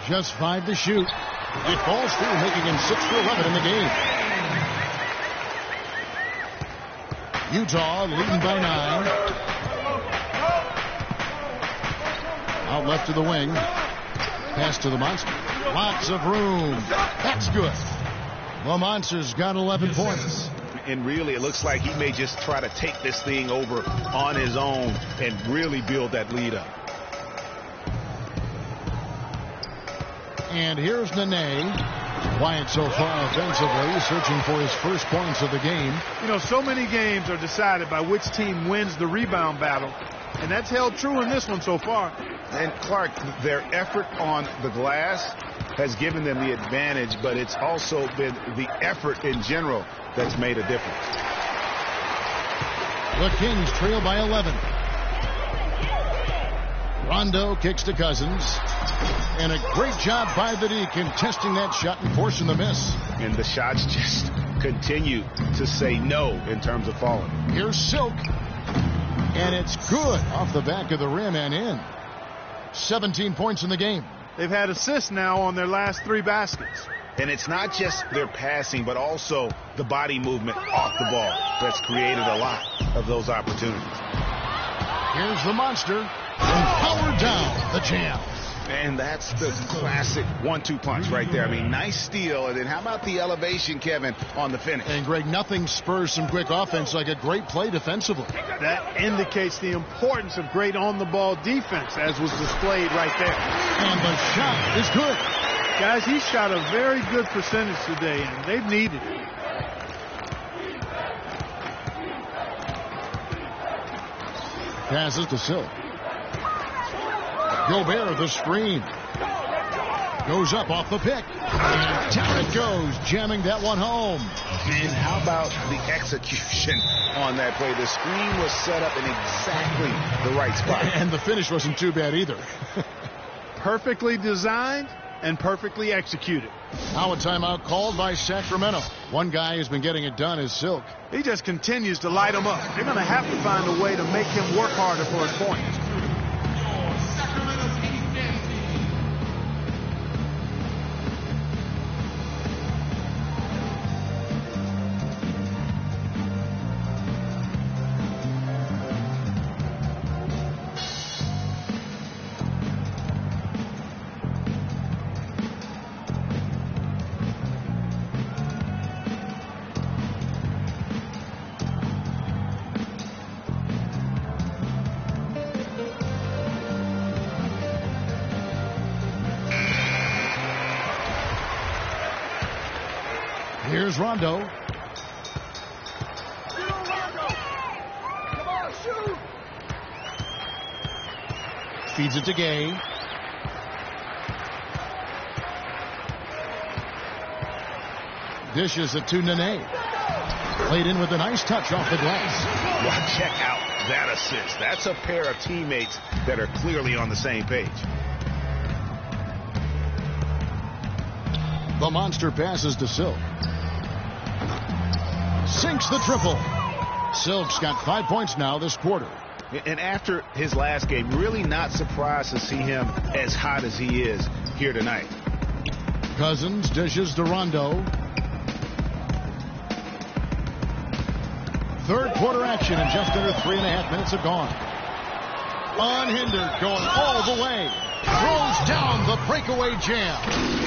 Just 5 to shoot. It falls through, making him 6 for 11 in the game. Utah leading by 9. Out left to the wing. Pass to the Monster. Lots of room. That's good. The Monster's got 11 points. And really, it looks like he may just try to take this thing over on his own and really build that lead up. And here's Nene. Quiet so far offensively, searching for his first points of the game. You know, so many games are decided by which team wins the rebound battle, and that's held true in this one so far. And Clark, their effort on the glass has given them the advantage, but it's also been the effort in general that's made a difference. The Kings trail by 11. Rondo kicks to Cousins. And a great job by the D contesting that shot and forcing the miss. And the shots just continue to say no in terms of falling. Here's Silk. And it's good off the back of the rim and in. 17 points in the game. They've had assists now on their last 3 baskets. And it's not just their passing, but also the body movement off the ball that's created a lot of those opportunities. Here's the Monster. And powered down the jam. And that's the classic 1-2 punch right there. I mean, nice steal. And then how about the elevation, Kevin, on the finish? And, Greg, nothing spurs some quick offense like a great play defensively. That indicates the importance of great on-the-ball defense, as was displayed right there. And the shot is good. Guys, he shot a very good percentage today, and they've needed it. Passes to Silk. Gobert, the screen. Goes up off the pick. And down it goes, jamming that one home. And how about the execution on that play? The screen was set up in exactly the right spot. And the finish wasn't too bad either. Perfectly designed and perfectly executed. Now a timeout called by Sacramento. One guy who's been getting it done is Silk. He just continues to light him up. They're going to have to find a way to make him work harder for his points. Here's Rondo. Come on, shoot. Feeds it to Gay. Dishes it to Nene. Played in with a nice touch off the glass. Well, check out that assist. That's a pair of teammates that are clearly on the same page. The Monster passes to Silk. Sinks the triple. Silk's got 5 points now this quarter. And after his last game, really not surprised to see him as hot as he is here tonight. Cousins dishes to Rondo. Third quarter action, and just under 3.5 minutes have gone. Unhindered, going all the way. Throws down the breakaway jam.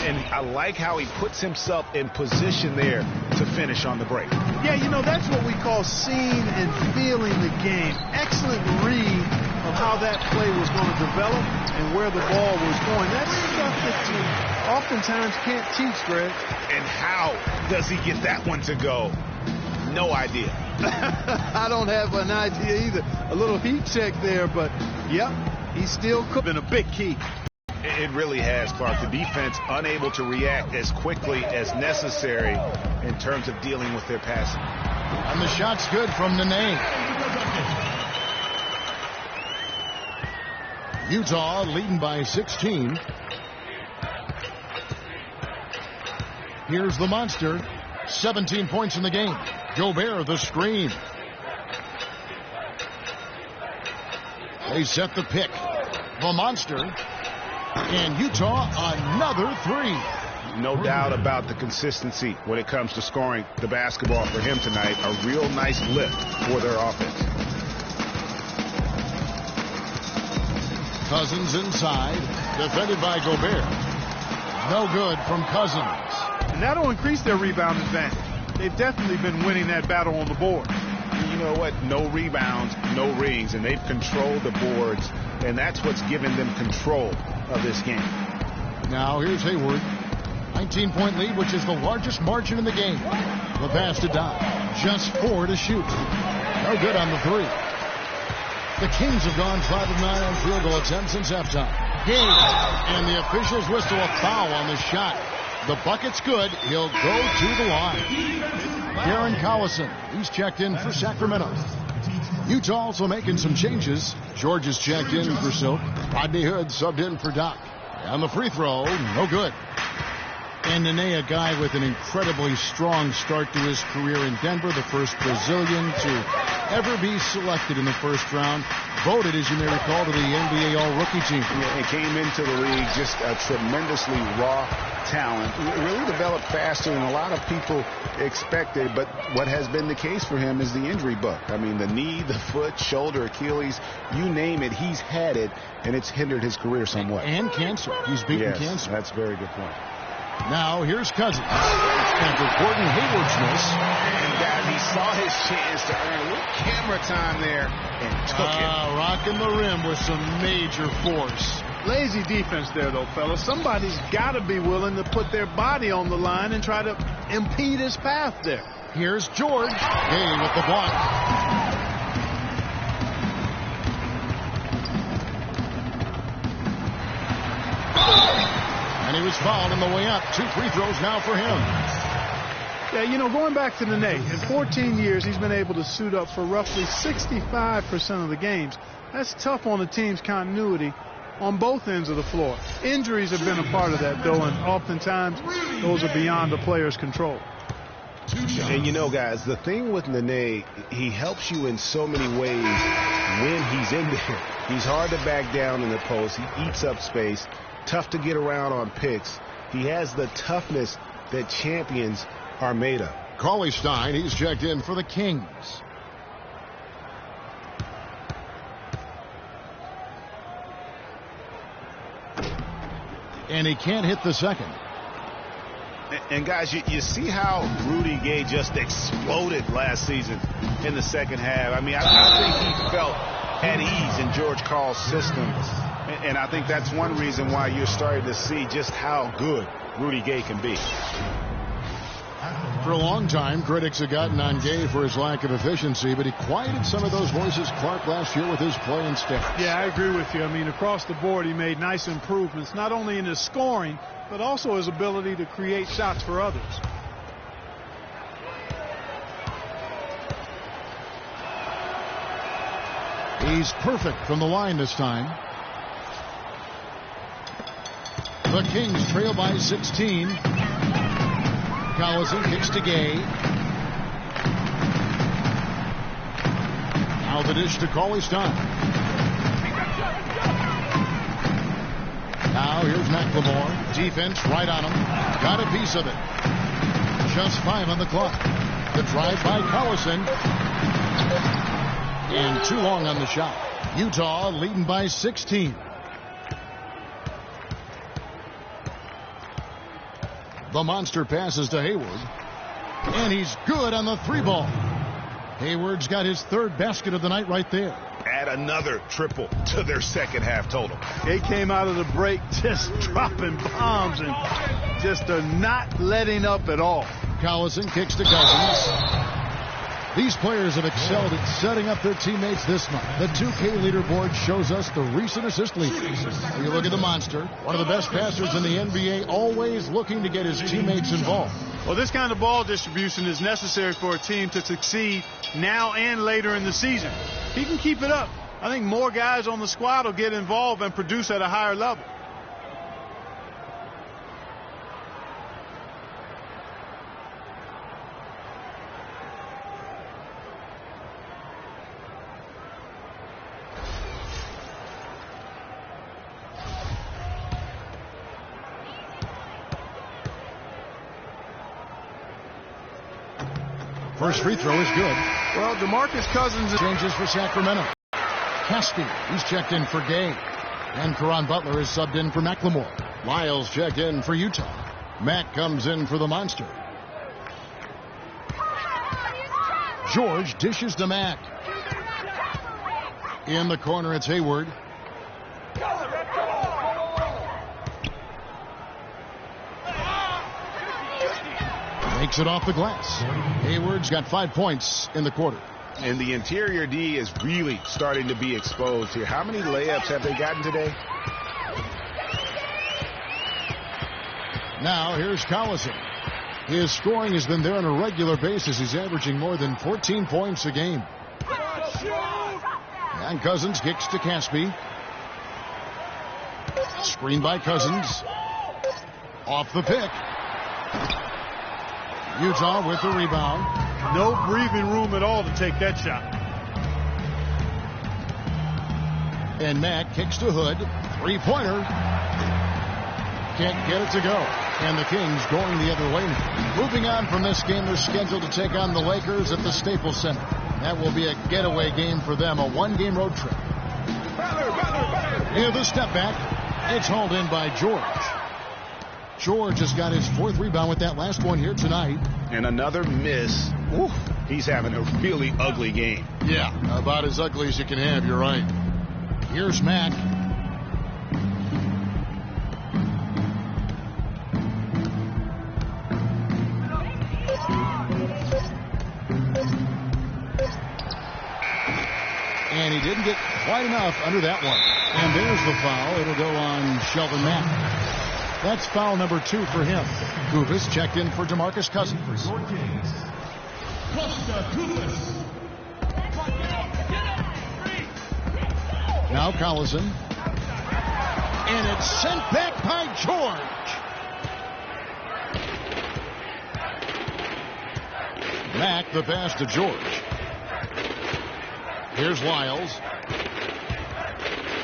And I like how he puts himself in position there to finish on the break. Yeah, you know, that's what we call seeing and feeling the game. Excellent read of how that play was going to develop and where the ball was going. That's stuff that you oftentimes can't teach, Greg. And how does he get that one to go? no idea. I don't have an idea either. A little heat check there, but, yep, he's still cooking. A big key. It really has, Clark. The defense unable to react as quickly as necessary in terms of dealing with their passing. And the shot's good from Nene. Utah leading by 16. Here's the monster. 17 points in the game. Gobert, the screen. They set the pick. The monster. And Utah, another three. No doubt about the consistency when it comes to scoring the basketball for him tonight. A real nice lift for their offense. Cousins inside. Defended by Gobert. No good from Cousins. And that'll increase their rebound advantage. They've definitely been winning that battle on the board. You know what? No rebounds, no rings, and they've controlled the boards, and that's what's given them control of this game. Now here's Hayward. 19-point lead, which is the largest margin in the game. The pass to Dodd. Just 4 to shoot. No good on the three. The Kings have gone 5 of 9 on field goal attempts since halftime. Game. And the officials whistle a foul on the shot. The bucket's good. He'll go to the line. Darren Collison. He's checked in for Sacramento. Utah also making some changes. George is checked in for Silk. Rodney Hood subbed in for Doc. And the free throw, no good. And Nene, a guy with an incredibly strong start to his career in Denver, the first Brazilian to ever be selected in the first round. Voted, as you may recall, to the NBA All-Rookie team. He came into the league just a tremendously raw talent. Really developed faster than a lot of people expected, but what has been the case for him is the injury bug. I mean, the knee, the foot, shoulder, Achilles, you name it, he's had it, and it's hindered his career somewhat. And cancer. He's beaten cancer. That's a very good point. Now, here's Cousins. After Gordon Hayward's miss. And guys, he saw his chance to earn a little camera time there and took it. Rocking the rim with some major force. Lazy defense there, though, fellas. Somebody's got to be willing to put their body on the line and try to impede his path there. Here's George. Gay with the block. And he was fouled on the way up. 2 free throws now for him. Yeah, you know, going back to Nene, in 14 years, he's been able to suit up for roughly 65% of the games. That's tough on the team's continuity on both ends of the floor. Injuries have been a part of that, though, and oftentimes those are beyond the player's control. And you know, guys, the thing with Nene, he helps you in so many ways when he's in there. He's hard to back down in the post. He eats up space. Tough to get around on picks. He has the toughness that champions are made of. Cauley Stein, he's checked in for the Kings. And he can't hit the second. And guys, you see how Rudy Gay just exploded last season in the second half. I mean, I think he felt at ease in George Karl's system. And I think that's one reason why you're starting to see just how good Rudy Gay can be. For a long time, critics have gotten on Gay for his lack of efficiency, but he quieted some of those voices, Clark, last year with his play and stats. Yeah, I agree with you. I mean, across the board, he made nice improvements, not only in his scoring, but also his ability to create shots for others. He's perfect from the line this time. The Kings trail by 16. Collison kicks to Gay. Now the dish to Cauley Stein. Now here's McLemore. Defense right on him. Got a piece of it. Just 5 on the clock. The drive by Collison. And too long on the shot. Utah leading by 16. The monster passes to Hayward. And he's good on the 3-ball. Hayward's got his 3rd basket of the night right there. Add another triple to their second half total. They came out of the break just dropping bombs and just not letting up at all. Collison kicks to Cousins. These players have excelled at setting up their teammates this month. The 2K leaderboard shows us the recent assist leaders. When you look at the monster, one of the best passers in the NBA, always looking to get his teammates involved. Well, this kind of ball distribution is necessary for a team to succeed now and later in the season. He can keep it up. I think more guys on the squad will get involved and produce at a higher level. First free throw is good. Well, DeMarcus Cousins changes for Sacramento. Caspi, he's checked in for Gay. And Caron Butler is subbed in for McLemore. Lyles checked in for Utah. Mack comes in for the Monster. George dishes to Mack. In the corner, it's Hayward. Makes it off the glass. Hayward's got 5 points in the quarter. And the interior D is really starting to be exposed here. How many layups have they gotten today? Now here's Collison. His scoring has been there on a regular basis. He's averaging more than 14 points a game. And Cousins kicks to Caspi. Screen by Cousins. Off the pick. Utah with the rebound. No breathing room at all to take that shot. And Mack kicks to Hood. Three-pointer. Can't get it to go. And the Kings going the other way now. Moving on from this game, they're scheduled to take on the Lakers at the Staples Center. That will be a getaway game for them, a one-game road trip. Near the step back, it's hauled in by George. George has got his 4th rebound with that last one here tonight. And another miss. Ooh, he's having a really ugly game. Yeah, about as ugly as you can have, you're right. Here's Mack. And he didn't get quite enough under that one. And there's the foul. It'll go on Shelvin Mack. That's foul number 2 for him. Kubas checked in for DeMarcus Cousins. Now Collison. And it's sent back by George. Mack the pass to George. Here's Lyles.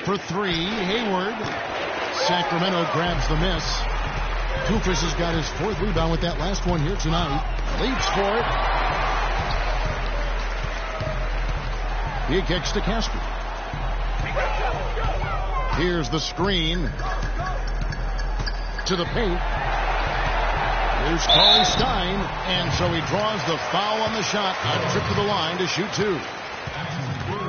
For 3, Hayward. Sacramento grabs the miss. Kufis has got his 4th rebound with that last one here tonight. Leaps for it. He kicks to Caspi. Here's the screen. To the paint. Here's Cauley Stein. And so he draws the foul on the shot. A trip to the line to shoot 2.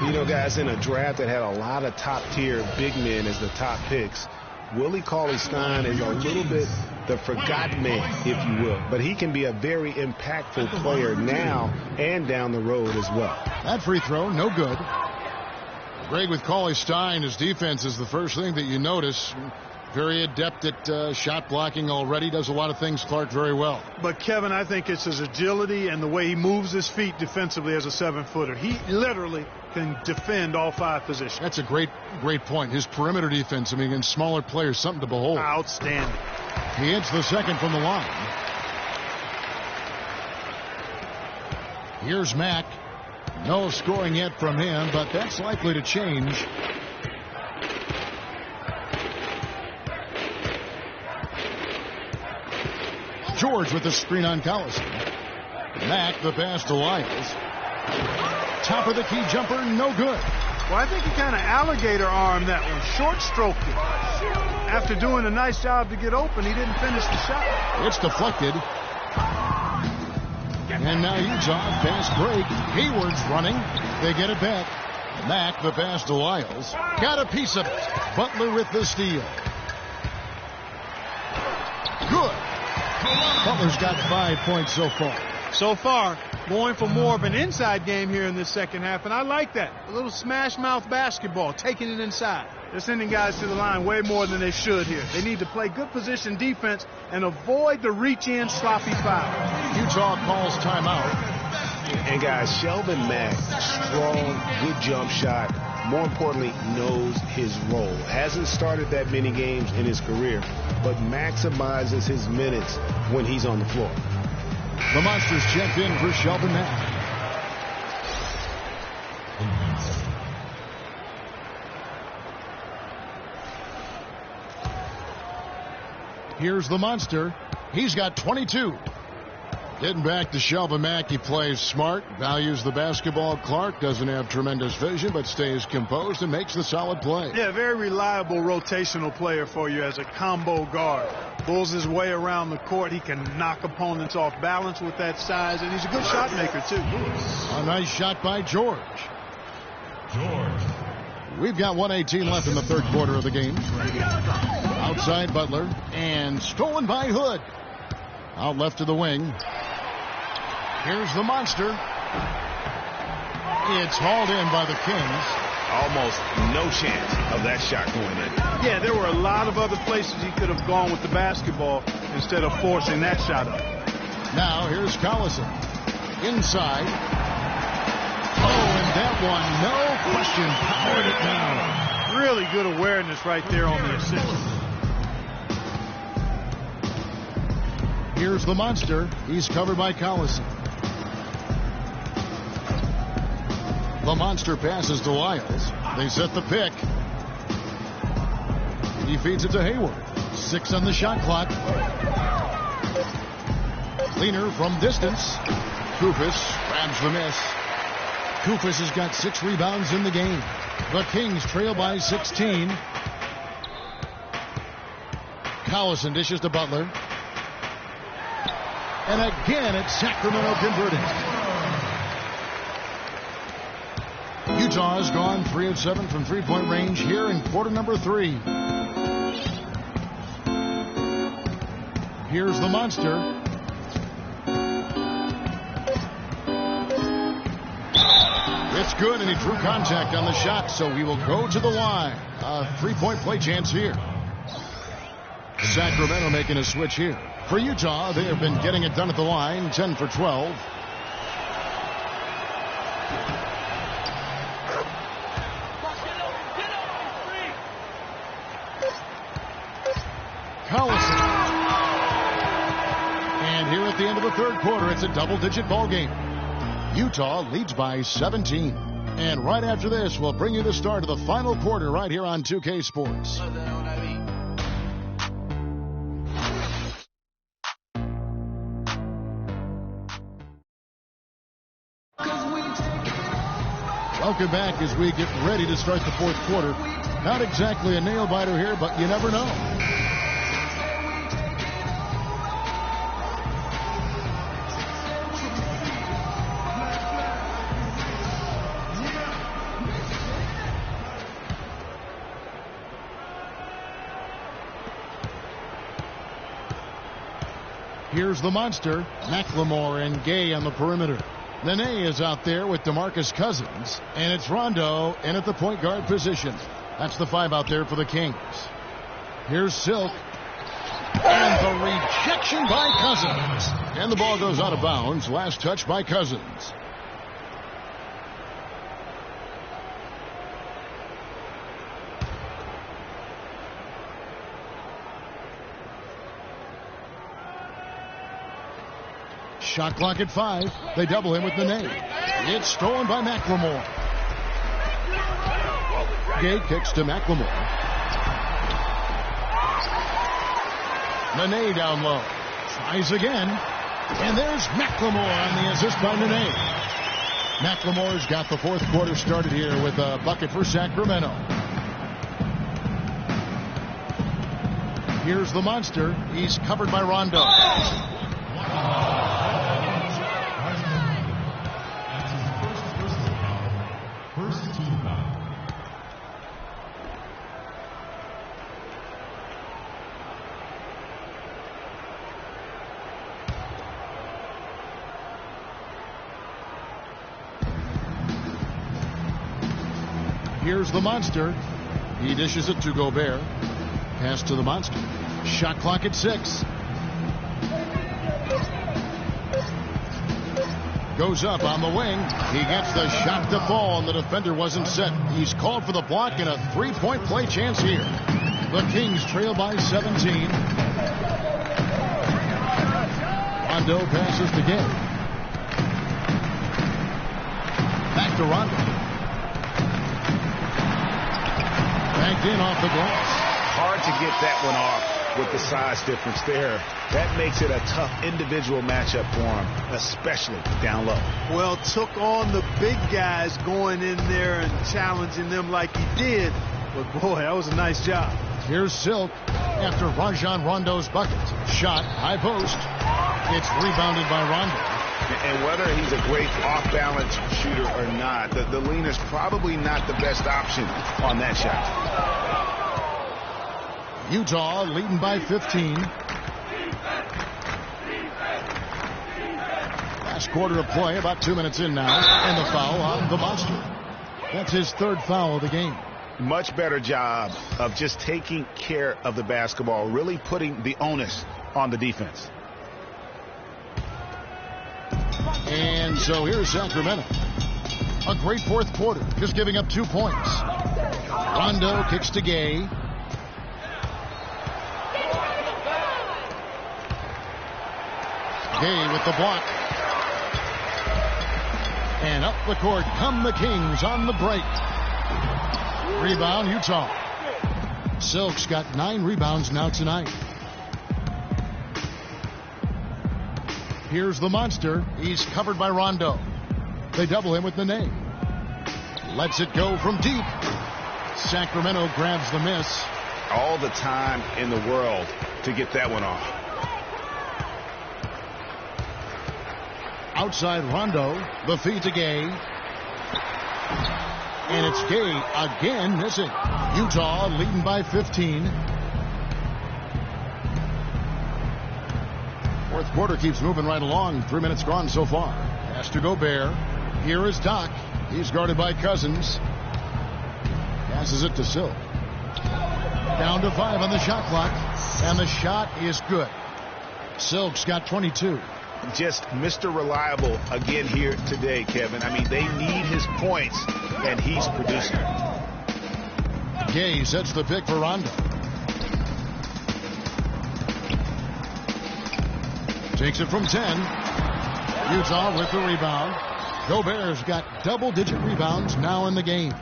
You know, guys, in a draft that had a lot of top-tier big men as the top picks, Willie Cauley-Stein is a little bit the forgotten man, if you will. But he can be a very impactful player now and down the road as well. That free throw, no good. Greg, with Cauley-Stein, his defense is the first thing that you notice. Very adept at shot blocking already. Does a lot of things, Clark, very well. But, Kevin, I think it's his agility and the way he moves his feet defensively as a 7-footer. He literally can defend all 5 positions. That's a great point. His perimeter defense, I mean, against smaller players, something to behold. Outstanding. He hits the second from the line. Here's Mack. No scoring yet from him, but that's likely to change. George with the screen on Collison. Mack the pass to Lyles. Top of the key jumper, no good. Well, I think he kind of alligator armed that one. Short stroked it. After doing a nice job to get open, he didn't finish the shot. It's deflected. And now Utah, fast break. Hayward's running. They get it back. Mack the pass to Lyles. Got a piece of it. Butler with the steal. Good. Butler's got 5 points so far. So far, going for more of an inside game here in this second half, and I like that. A little smash mouth basketball, taking it inside. They're sending guys to the line way more than they should here. They need to play good position defense and avoid the reach-in sloppy foul. Utah calls timeout. And guys, Shelvin Mack, strong, good jump shot. More importantly, knows his role. Hasn't started that many games in his career, but maximizes his minutes when he's on the floor. The Monsters checked in for Shelvin Mack. Here's the Monster. He's got 22. Getting back to Shelvin Mack, he plays smart, values the basketball. Clark doesn't have tremendous vision, but stays composed and makes the solid play. Yeah, very reliable rotational player for you as a combo guard. Pulls his way around the court. He can knock opponents off balance with that size, and he's a good shot maker, too. A nice shot by George. We've got 1:18 left in the third quarter of the game. Outside Butler, and stolen by Hood. Out left to the wing. Here's the Monster. It's hauled in by the Kings. Almost no chance of that shot going in. Yeah, there were a lot of other places he could have gone with the basketball instead of forcing that shot up. Now here's Collison. Inside. Oh, and that one, no question, powered it down. Really good awareness right there on the assist. Here's the Monster. He's covered by Collison. The Monster passes to Lyles. They set the pick. He feeds it to Hayward. 6 on the shot clock. Leaner from distance. Koufos grabs the miss. Koufos has got 6 rebounds in the game. The Kings trail by 16. Collison dishes to Butler. And again, it's Sacramento converting. Utah has gone 3 of 7 from three-point range here in quarter number 3. Here's the Monster. It's good, and he drew contact on the shot, so he will go to the line. A three-point play chance here. Sacramento making a switch here. For Utah, they have been getting it done at the line, 10 for 12. Collison. And here at the end of the third quarter, it's a double-digit ball game. Utah leads by 17. And right after this, we'll bring you the start of the final quarter right here on 2K Sports. Welcome back as we get ready to start the fourth quarter. Not exactly a nail-biter here, but you never know. Here's the Monster. McLemore and Gay on the perimeter. Nene is out there with DeMarcus Cousins, and it's Rondo in at the point guard position. That's the 5 out there for the Kings. Here's Silk, and the rejection by Cousins. And the ball goes out of bounds. Last touch by Cousins. Shot clock at 5. They double him with Nene. It's stolen by McLemore. Gay kicks to McLemore. Nene down low. Tries again. And there's McLemore on the assist by Nene. McLemore's got the fourth quarter started here with a bucket for Sacramento. Here's the Monster. He's covered by Rondo. Here's the Monster. He dishes it to Gobert. Pass to the Monster. Shot clock at 6. Goes up on the wing. He gets the shot to fall, and the defender wasn't set. He's called for the block and a three-point play chance here. The Kings trail by 17. Rondo passes to Gay. Back to Rondo. Banked in off the glass. Hard to get that one off with the size difference there. That makes it a tough individual matchup for him, especially down low. Well, took on the big guys going in there and challenging them like he did. But, boy, that was a nice job. Here's Silk after Rajon Rondo's bucket. Shot, high post. It's rebounded by Rondo. And whether he's a great off-balance shooter or not, the lean is probably not the best option on that shot. Utah leading by 15. Last quarter of play, about 2 minutes in now, and the foul on the Monster. That's his third foul of the game. Much better job of just taking care of the basketball, really putting the onus on the defense. And so here's Sacramento. A great fourth quarter, just giving up 2 points. Rondo kicks to Gay. Gay with the block. And up the court come the Kings on the break. Rebound, Utah. Silk's got 9 rebounds now tonight. Here's the Monster. He's covered by Rondo. They double him with Nene. Lets it go from deep. Sacramento grabs the miss. All the time in the world to get that one off. Outside Rondo. The feed to Gay. And it's Gay again missing. Utah leading by 15. Fourth quarter keeps moving right along. 3 minutes gone so far. Pass to Gobert. Here is Doc. He's guarded by Cousins. Passes it to Silk. Down to 5 on the shot clock. And the shot is good. Silk's got 22. Just Mr. Reliable again here today, Kevin. I mean, they need his points, and he's producing. Gay sets the pick for Rondo. Takes it from 10. Utah with the rebound. Gobert's got double-digit rebounds now in the game.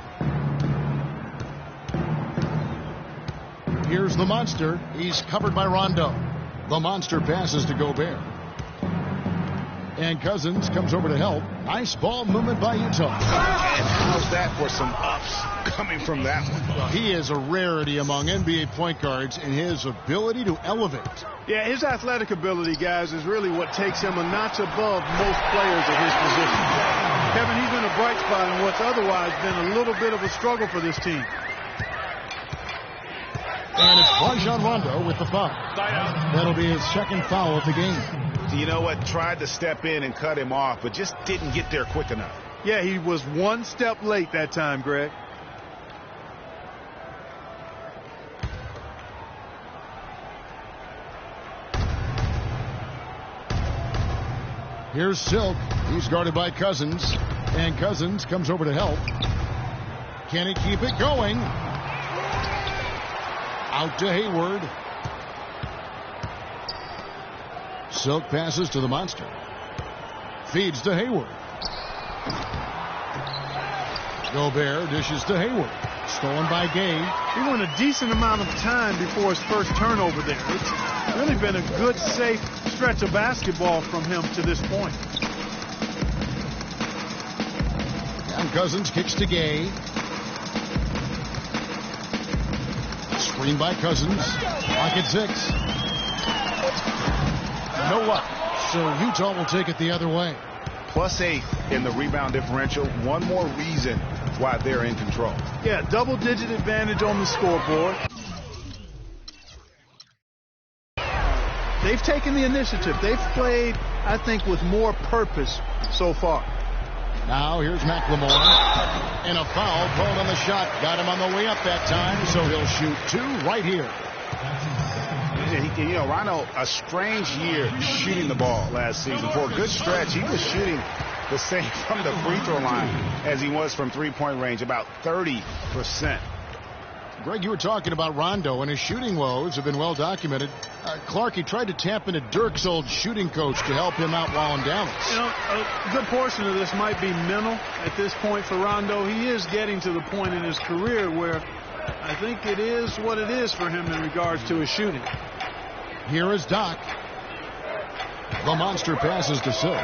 Here's the Monster. He's covered by Rondo. The Monster passes to Gobert. And Cousins comes over to help. Nice ball movement by Utah. And how's that for some ups coming from that one? He is a rarity among NBA point guards in his ability to elevate. Yeah, his athletic ability, guys, is really what takes him a notch above most players at his position. Kevin, he's been a bright spot in what's otherwise been a little bit of a struggle for this team. And it's Rajon Rondo with the foul. That'll be his second foul of the game. You know what? Tried to step in and cut him off, but just didn't get there quick enough. Yeah, he was one step late that time, Greg. Here's Silk. He's guarded by Cousins. And Cousins comes over to help. Can he keep it going? Out to Hayward. Silk passes to the Monster. Feeds to Hayward. Gobert dishes to Hayward. Stolen by Gay. He went a decent amount of time before his first turnover there. It's really been a good, safe stretch of basketball from him to this point. And Cousins kicks to Gay. Screen by Cousins. Clock at 6. No luck. So Utah will take it the other way. +8 in the rebound differential. One more reason why they're in control. Yeah, double-digit advantage on the scoreboard. They've taken the initiative. They've played, I think, with more purpose so far. Now here's McLemore. And a foul called on the shot. Got him on the way up that time, so he'll shoot 2 right here. You know, Rondo, a strange year shooting the ball last season. For a good stretch, he was shooting the same from the free throw line as he was from three-point range, about 30%. Greg, you were talking about Rondo, and his shooting woes have been well documented. Clark, he tried to tap into Dirk's old shooting coach to help him out while in Dallas. You know, a good portion of this might be mental at this point for Rondo. He is getting to the point in his career where I think it is what it is for him in regards to his shooting. Here is Doc. The monster passes to Silk.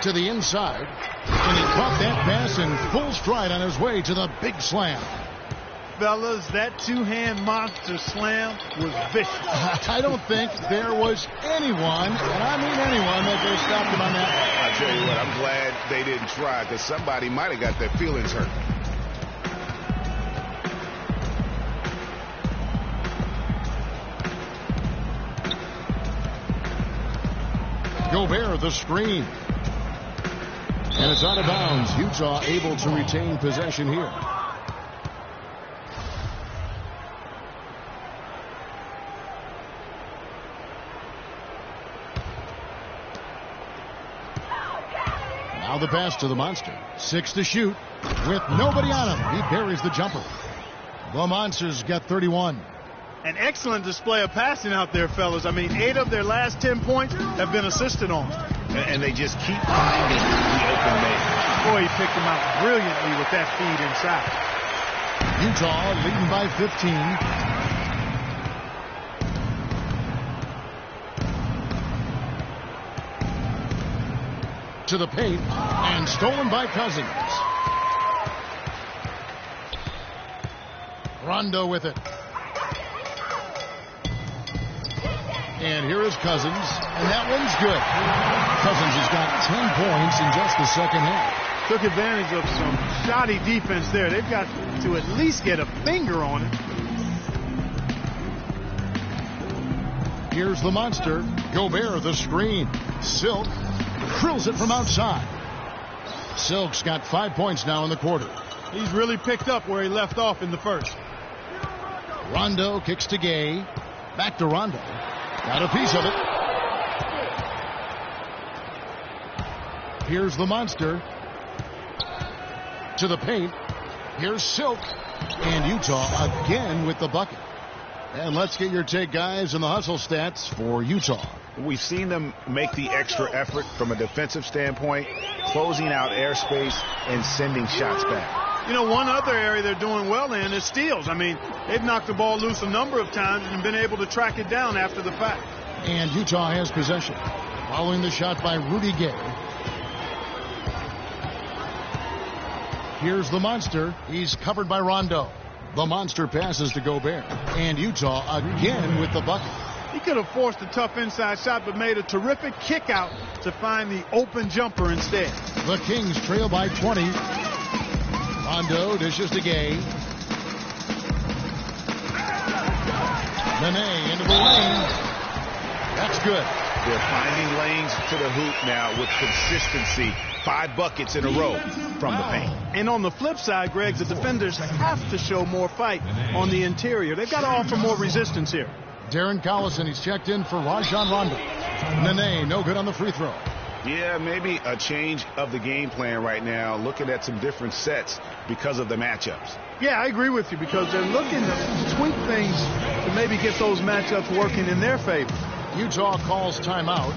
To the inside. And he caught that pass in full stride on his way to the big slam. Fellas, that two-hand monster slam was vicious. I don't think there was anyone, and I mean anyone, that could have stopped him on that. I tell you what, I'm glad they didn't try, because somebody might have got their feelings hurt. Gobert, the screen. And it's out of bounds. Utah able to retain possession here. Now the pass to the monster. 6 to shoot. With nobody on him, he buries the jumper. The Monsters get 31. An excellent display of passing out there, fellas. I mean, 8 of their last 10 points have been assisted on. And they just keep finding the open man. Boy, he picked him out brilliantly with that feed inside. Utah leading by 15. To the paint, and stolen by Cousins. Rondo with it. And here is Cousins, and that one's good. Cousins has got 10 points in just the second half. Took advantage of some shoddy defense there. They've got to at least get a finger on it. Here's the monster. Gobert, the screen. Silk drills it from outside. Silk's got 5 points now in the quarter. He's really picked up where he left off in the first. Rondo kicks to Gay. Back to Rondo. Got a piece of it. Here's the monster. To the paint. Here's Silk. And Utah again with the bucket. And let's get your take, guys, on the hustle stats for Utah. We've seen them make the extra effort from a defensive standpoint, closing out airspace and sending shots back. You know, one other area they're doing well in is steals. I mean, they've knocked the ball loose a number of times and been able to track it down after the fact. And Utah has possession. Following the shot by Rudy Gay. Here's the monster. He's covered by Rondo. The monster passes to Gobert. And Utah again with the bucket. He could have forced a tough inside shot, but made a terrific kick out to find the open jumper instead. The Kings trail by 20. Rondo dishes to Gay. Nene into the lane. That's good. They're finding lanes to the hoop now with consistency. 5 buckets in a row from the paint. And on the flip side, Greg, the defenders have to show more fight on the interior. They've got to offer more resistance here. Darren Collison, he's checked in for Rajon Rondo. Nene, no good on the free throw. Yeah, maybe a change of the game plan right now, looking at some different sets because of the matchups. Yeah, I agree with you, because they're looking to tweak things to maybe get those matchups working in their favor. Utah calls timeout.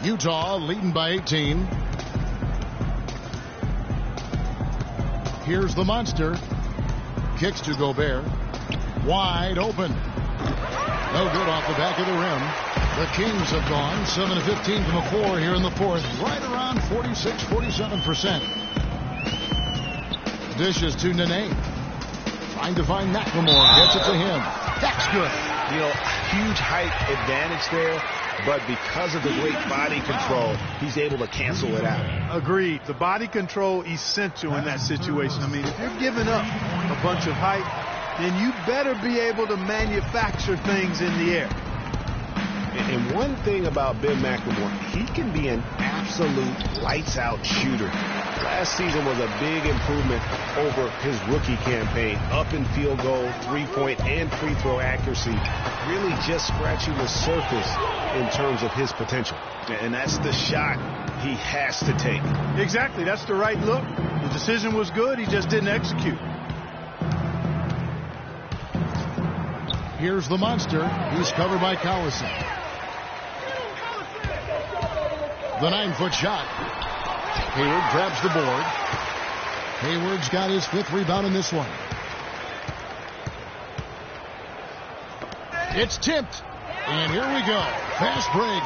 Utah leading by 18. Here's the monster. Kicks to Gobert. Wide open. No good off the back of the rim. The Kings have gone 7 of 15 from the floor here in the fourth. Right around 46-47%. Dishes to Nene. Trying to find McLemore. Gets it to him. That's good. You know, huge height advantage there, but because of the great body control, he's able to cancel it out. Agreed. The body control essential in that situation. I mean, if you're giving up a bunch of height, then you better be able to manufacture things in the air. And one thing about Ben McLemore, he can be an absolute lights-out shooter. Last season was a big improvement over his rookie campaign. Up in field goal, three-point, and free throw accuracy. Really just scratching the surface in terms of his potential. And that's the shot he has to take. Exactly. That's the right look. The decision was good. He just didn't execute. Here's the monster. He's covered by Collison. The 9-foot shot. Hayward grabs the board. Hayward's got his 5th rebound in this one. It's tipped. And here we go. Fast break.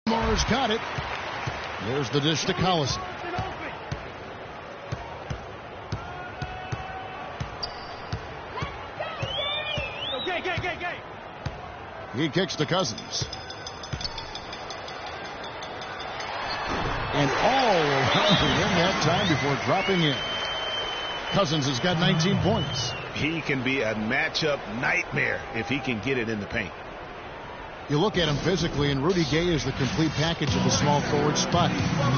McLemore's got it. There's the dish to Collison. He kicks to Cousins. And all around the rim that time before dropping in. Cousins has got 19 points. He can be a matchup nightmare if he can get it in the paint. You look at him physically, and Rudy Gay is the complete package of the small forward spot.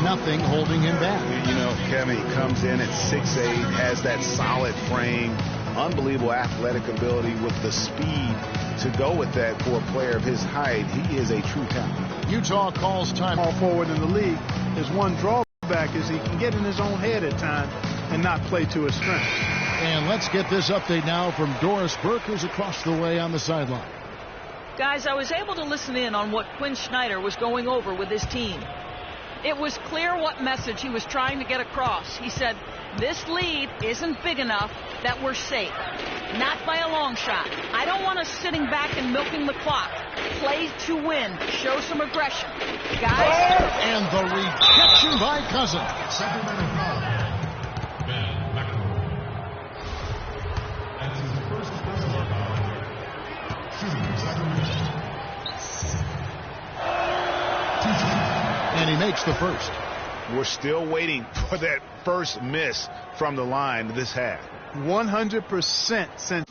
Nothing holding him back. You know, Kevin, he comes in at 6'8", has that solid frame, unbelievable athletic ability with the speed to go with that for a player of his height. He is a true talent. Utah calls time. All forward in the league. His one drawback is he can get in his own head at times and not play to his strength. And let's get this update now from Doris Burke, who's across the way on the sideline. Guys, I was able to listen in on what Quinn Snyder was going over with his team. It was clear what message he was trying to get across. He said, this lead isn't big enough that we're safe. Not by a long shot. I don't want us sitting back and milking the clock. Play to win. Show some aggression. Guys. And the rejection by Cousins. Sacramento foul. Ben McLemore. That's his first personal foul. Shooting Sacramento. And he makes the first. We're still waiting for that first miss from the line this half. 100% since